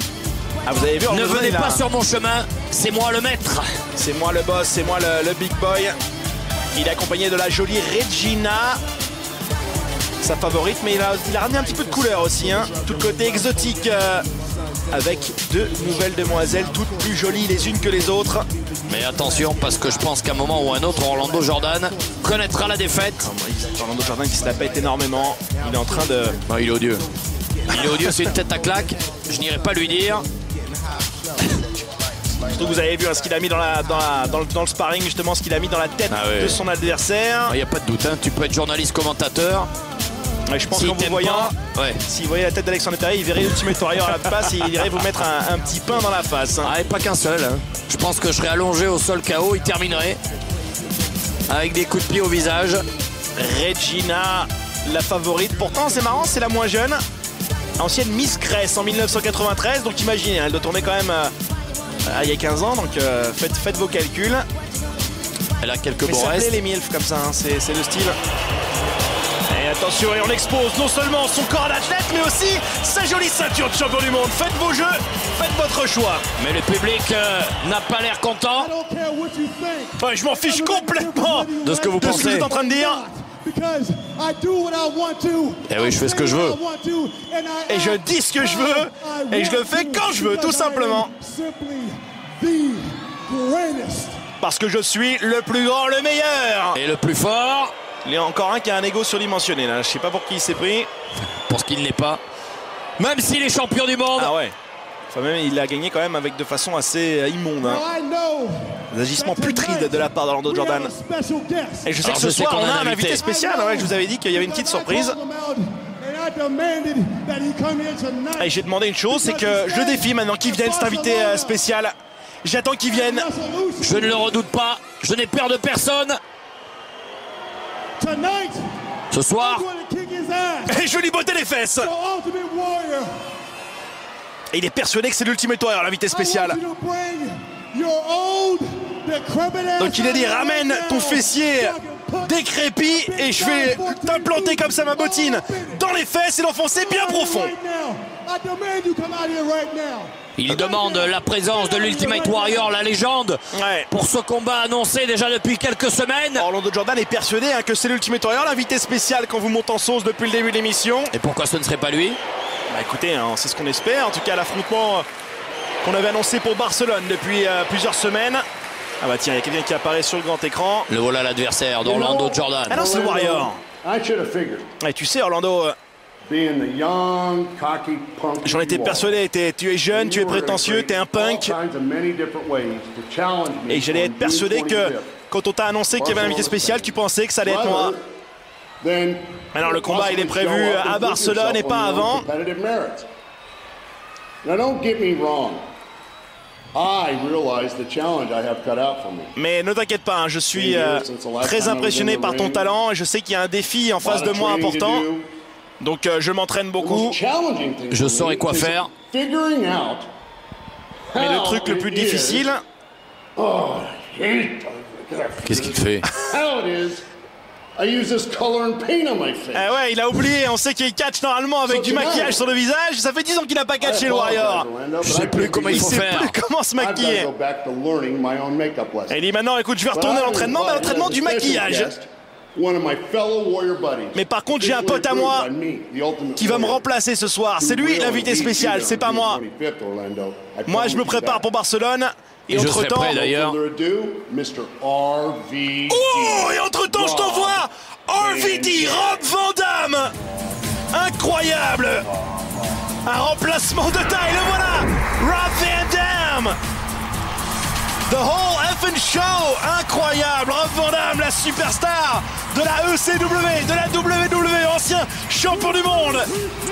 vous avez vu, ne venez pas sur mon chemin, c'est moi le maître. C'est moi le boss, c'est moi le big boy. Il est accompagné de la jolie Regina, sa favorite, mais il a ramené un petit peu de couleur aussi, tout le côté exotique, avec 2 nouvelles demoiselles, toutes plus jolies les unes que les autres. Mais attention, parce que je pense qu'à un moment ou un autre, Orlando Jordan connaîtra la défaite. Orlando Jordan qui se la pète énormément, il est en train de... Non, il est odieux. Il est odieux, c'est une tête à claque, je n'irai pas lui dire. Surtout que vous avez vu ce qu'il a mis dans le sparring, justement, ce qu'il a mis dans la tête de son adversaire. Il n'y a pas de doute, hein. Tu peux être journaliste commentateur. Ouais, je pense qu'en vous voyant, s'il voyait la tête d'Alexandre Perry, il verrait Ultimate Warrior à la place et il irait vous mettre un petit pain dans la face. Ah, et pas qu'un seul. Hein. Je pense que je serais allongé au sol KO, il terminerait avec des coups de pied au visage. Regina, la favorite. Pourtant, c'est marrant, c'est la moins jeune. Ancienne Miss Grèce en 1993. Donc imaginez, elle doit tourner quand même il y a 15 ans. Donc faites vos calculs. Elle a quelques beaux restes. Ça plaît restes. les MILF comme ça, hein, c'est le style. Et attention, et on expose non seulement son corps d'athlète, mais aussi sa jolie ceinture de champion du monde. Faites vos jeux, faites votre choix. Mais le public n'a pas l'air content. Ouais, je m'en fiche complètement de ce que vous pensez. De ce que vous êtes en train de dire. Et oui, je fais ce que je veux. Et je dis ce que je veux, et je le fais quand je veux, tout simplement. Parce que je suis le plus grand, le meilleur. Et le plus fort. Il y a encore un qui a un ego surdimensionné là, je sais pas pour qui il s'est pris. Pour ce qu'il n'est pas. Même s'il est champion du monde. Ah ouais. Enfin même il l'a gagné quand même avec de façon assez immonde. Hein. Des agissements putrides de la part d'Orlando Jordan. Et je sais que ce soir on a un invité spécial, ouais, je vous avais dit qu'il y avait une petite surprise. Et j'ai demandé une chose, c'est que je défie maintenant qu'il vienne cet invité spécial. J'attends qu'il vienne. Je ne le redoute pas, je n'ai peur de personne. Ce soir, et je lui bottais les fesses. Et il est persuadé que c'est l'Ultimate Warrior, l'invité spécial. Donc il a dit ramène ton fessier décrépit et je vais t'implanter comme ça ma bottine dans les fesses et l'enfoncer bien profond. Il demande la présence de l'Ultimate Warrior, la légende, pour ce combat annoncé déjà depuis quelques semaines. Orlando Jordan est persuadé que c'est l'Ultimate Warrior, l'invité spécial quand vous montez en sauce depuis le début de l'émission. Et pourquoi ce ne serait pas lui? Bah écoutez, hein, c'est ce qu'on espère. En tout cas, l'affrontement qu'on avait annoncé pour Barcelone depuis plusieurs semaines. Ah bah tiens, il y a quelqu'un qui apparaît sur le grand écran. Le voilà l'adversaire d'Orlando Jordan. Ah non, c'est le Warrior. Et tu sais, Orlando... J'en étais persuadé, tu es jeune, tu es prétentieux, tu es un punk. Et j'allais être persuadé que quand on t'a annoncé qu'il y avait un invité spécial, tu pensais que ça allait être moi. Alors le combat il est prévu à Barcelone et pas avant. Mais ne t'inquiète pas, hein, je suis très impressionné par ton talent et je sais qu'il y a un défi en face de moi important. Donc je m'entraîne beaucoup. Je saurai quoi faire. Mais le truc le plus difficile... Qu'est-ce qu'il fait? Ah ouais, il a oublié, on sait qu'il catch normalement avec du maquillage sur le visage. Ça fait 10 ans qu'il n'a pas catché le Warrior. Je sais plus comment il faut faire. Il sait plus comment se maquiller. Et il dit maintenant, écoute, je vais retourner à l'entraînement, mais à l'entraînement du maquillage. Mais par contre, j'ai un pote à moi qui va me remplacer ce soir. C'est lui l'invité spécial, c'est pas moi. Moi, je me prépare pour Barcelone. Et je serai prêt d'ailleurs. Oh, et entre-temps, je t'envoie RVD, Rob Van Dam. Incroyable. Un remplacement de taille, le voilà. Rob Van Dam. The whole effing show. Incroyable. Rob Van Dam, la superstar de la ECW, de la WWE, ancien champion du monde,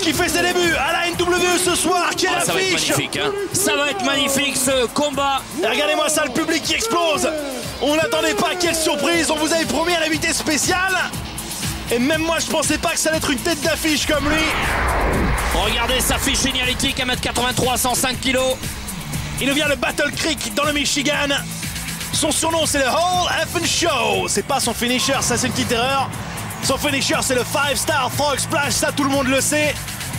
qui fait ses débuts à la NWE ce soir, qui est l'affiche. Ça va être magnifique, hein. Ça va être magnifique ce combat. Et regardez-moi ça, le public qui explose. On n'attendait pas, quelle surprise. On vous avait promis un invité spécial. Et même moi, je pensais pas que ça allait être une tête d'affiche comme lui. Regardez sa fiche signalétique, 1m83, 105 kg. Il vient le Battle Creek dans le Michigan. Son surnom c'est le Whole Effin' Show. C'est pas son finisher, ça c'est une petite erreur. Son finisher c'est le 5-Star Frog Splash, ça tout le monde le sait.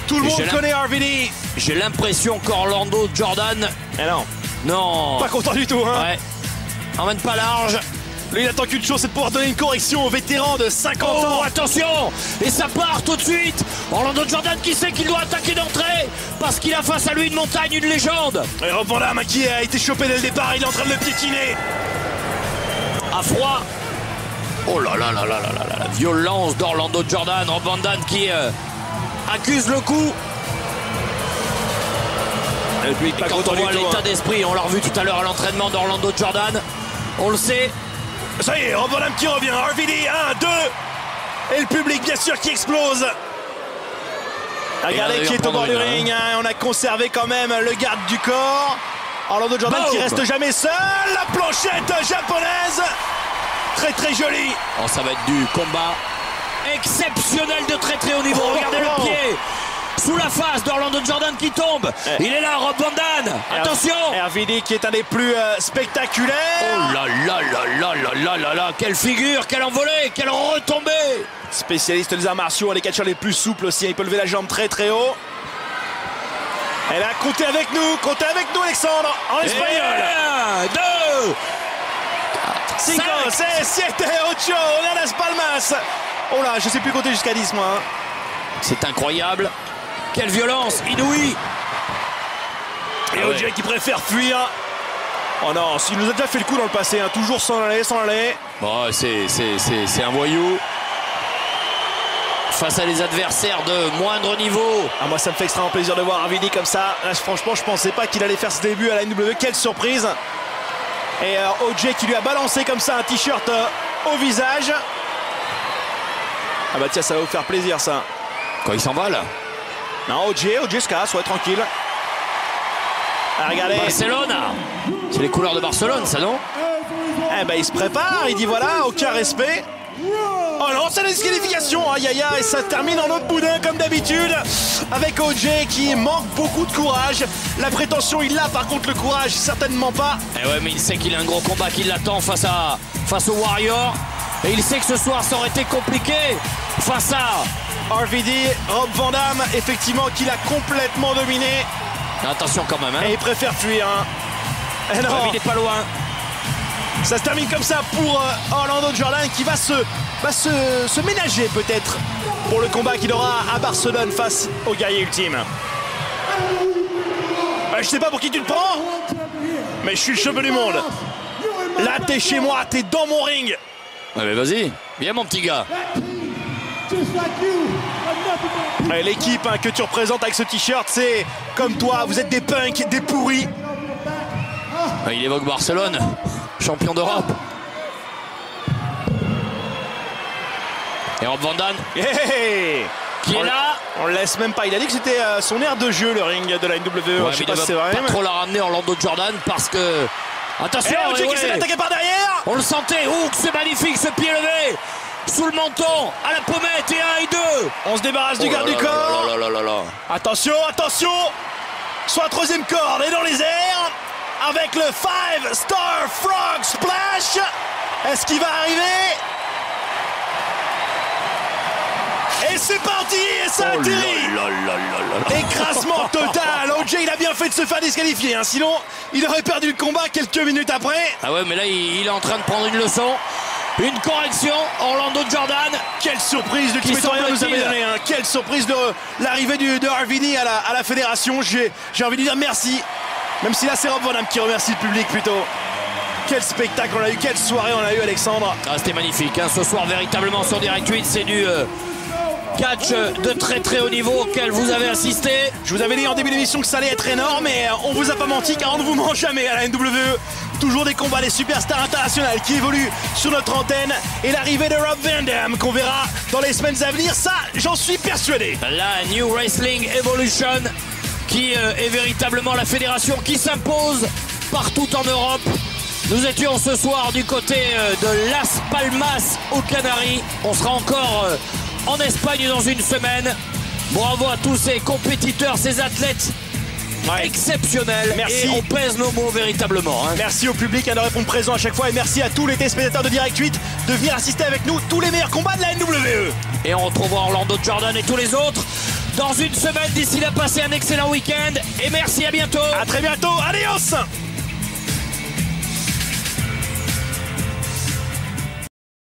Tout le monde connaît RVD. J'ai l'impression qu'Orlando Jordan... Eh non. Non. Pas content du tout, hein. Ouais. Emmène pas large. Lui il attend qu'une chose, c'est de pouvoir donner une correction au vétéran de 50 ans. Attention. Et ça part tout de suite. Orlando Jordan qui sait qu'il doit attaquer d'entrée parce qu'il a face à lui une montagne, une légende. Et Rob Van Dam qui a été chopé dès le départ, il est en train de le piétiner. À froid. Oh là là là là là là, la violence d'Orlando Jordan. Rob Van Dam qui accuse le coup. Et quand on voit l'état d'esprit, on l'a revu tout à l'heure à l'entraînement d'Orlando Jordan, on le sait. Ça y est, Rob Van Dam qui revient. RVD, 1, 2. Et le public, bien sûr, qui explose. Regardez qui est au bord du ring. On a conservé quand même le garde du corps. Orlando Jordan qui reste jamais seul. La planchette japonaise. Très très jolie. Oh, ça va être du combat exceptionnel de très très haut niveau. Regardez le pied sous la face d'Orlando Jordan qui tombe. Il est là, Rob Van Dam. Attention. RVD qui est un des plus spectaculaires. Oh là là là là là là là là. Quelle figure, quelle envolée, quelle retombée. Spécialiste des arts martiaux, les catcheurs les plus souples aussi. Il peut lever la jambe très très haut. Elle a compté avec nous Alexandre, en espagnol. 1, 2, 5, 6, 7, 8, Las Palmas. Oh là, je sais plus compter jusqu'à 10 moi. C'est incroyable. Quelle violence inouïe. Et OJ qui préfère fuir. Oh non, il nous a déjà fait le coup dans le passé, hein. Toujours sans aller. Bon, c'est un voyou. Face à des adversaires de moindre niveau. Ah, moi ça me fait extrêmement plaisir de voir RVD comme ça. Là, franchement je pensais pas qu'il allait faire ce début à la NW. Quelle surprise. Et OJ qui lui a balancé comme ça un t-shirt au visage. Ah bah tiens, ça va vous faire plaisir ça. Quoi, il s'en va là? Non, OJ se casse, ouais, tranquille. Ah, regardez. Barcelone. C'est les couleurs de Barcelone, ça, non? Eh ben il se prépare, il dit voilà, aucun respect. Oh non, c'est la disqualification. Aïe aïe aïe, ça termine en autre boudin comme d'habitude. Avec OJ qui manque beaucoup de courage. La prétention il l'a, par contre le courage certainement pas. Eh ouais, mais il sait qu'il a un gros combat qui l'attend face au Warrior. Et il sait que ce soir ça aurait été compliqué face à RVD, Rob Van Dam, effectivement qui l'a complètement dominé. Attention quand même, hein. Et il préfère fuir, hein. Et non, RVD pas loin. Ça se termine comme ça pour Orlando Jordan qui va se ménager peut-être pour le combat qu'il aura à Barcelone face au guerrier ultime. Je sais pas pour qui tu te prends, mais je suis le champion du monde. Là t'es chez moi, t'es dans mon ring. Ouais, mais vas-y, viens mon petit gars. L'équipe que tu représentes avec ce t-shirt, c'est comme toi, vous êtes des punks, des pourris. Il évoque Barcelone, champion d'Europe. Et Rob Van Dam qui est là. On le laisse même pas, il a dit que c'était son aire de jeu le ring de la NWE. Ouais, je sais pas si c'est vrai. Pas trop la ramener Orlando Jordan parce que... Attention, OJ qui s'est attaqué par derrière. On le sentait, c'est magnifique ce pied levé sous le menton, à la pommette, et 1 et 2. On se débarrasse du garde du corps. Attention, attention. Soit la troisième corde et dans les airs avec le 5-star frog splash. Est-ce qu'il va arriver? Et c'est parti, et ça atterrit. Écrasement total. OJ il a bien fait de se faire disqualifier, hein. Sinon il aurait perdu le combat quelques minutes après. Ah ouais, mais là il est en train de prendre une leçon, une correction. Orlando Jordan, quelle surprise de Ultimate Warrior nous avait donné, hein. Quelle surprise de l'arrivée de RVD à la fédération. J'ai envie de dire merci, même si là c'est Rob Van Dam qui remercie le public plutôt. Quel spectacle on a eu, quelle soirée on a eu, Alexandre. C'était magnifique, hein. Ce soir véritablement sur Direct 8, c'est du catch de très très haut niveau auquel vous avez assisté. Je vous avais dit en début d'émission que ça allait être énorme, mais on vous a pas menti car on ne vous ment jamais à la NWE. Toujours des combats des superstars internationales qui évoluent sur notre antenne et l'arrivée de Rob Van Dam qu'on verra dans les semaines à venir, ça j'en suis persuadé. La New Wrestling Evolution qui est véritablement la fédération qui s'impose partout en Europe. Nous étions ce soir du côté de Las Palmas aux Canaries. On sera encore en Espagne dans une semaine. Bravo à tous ces compétiteurs, ces athlètes exceptionnels. Merci. Et on pèse nos mots véritablement, hein. Merci au public de répondre présent à chaque fois et merci à tous les téléspectateurs de Direct 8 de venir assister avec nous tous les meilleurs combats de la NWE. Et on retrouvera Orlando Jordan et tous les autres dans une semaine. D'ici là, passez un excellent week-end et merci, à bientôt. À très bientôt, adios.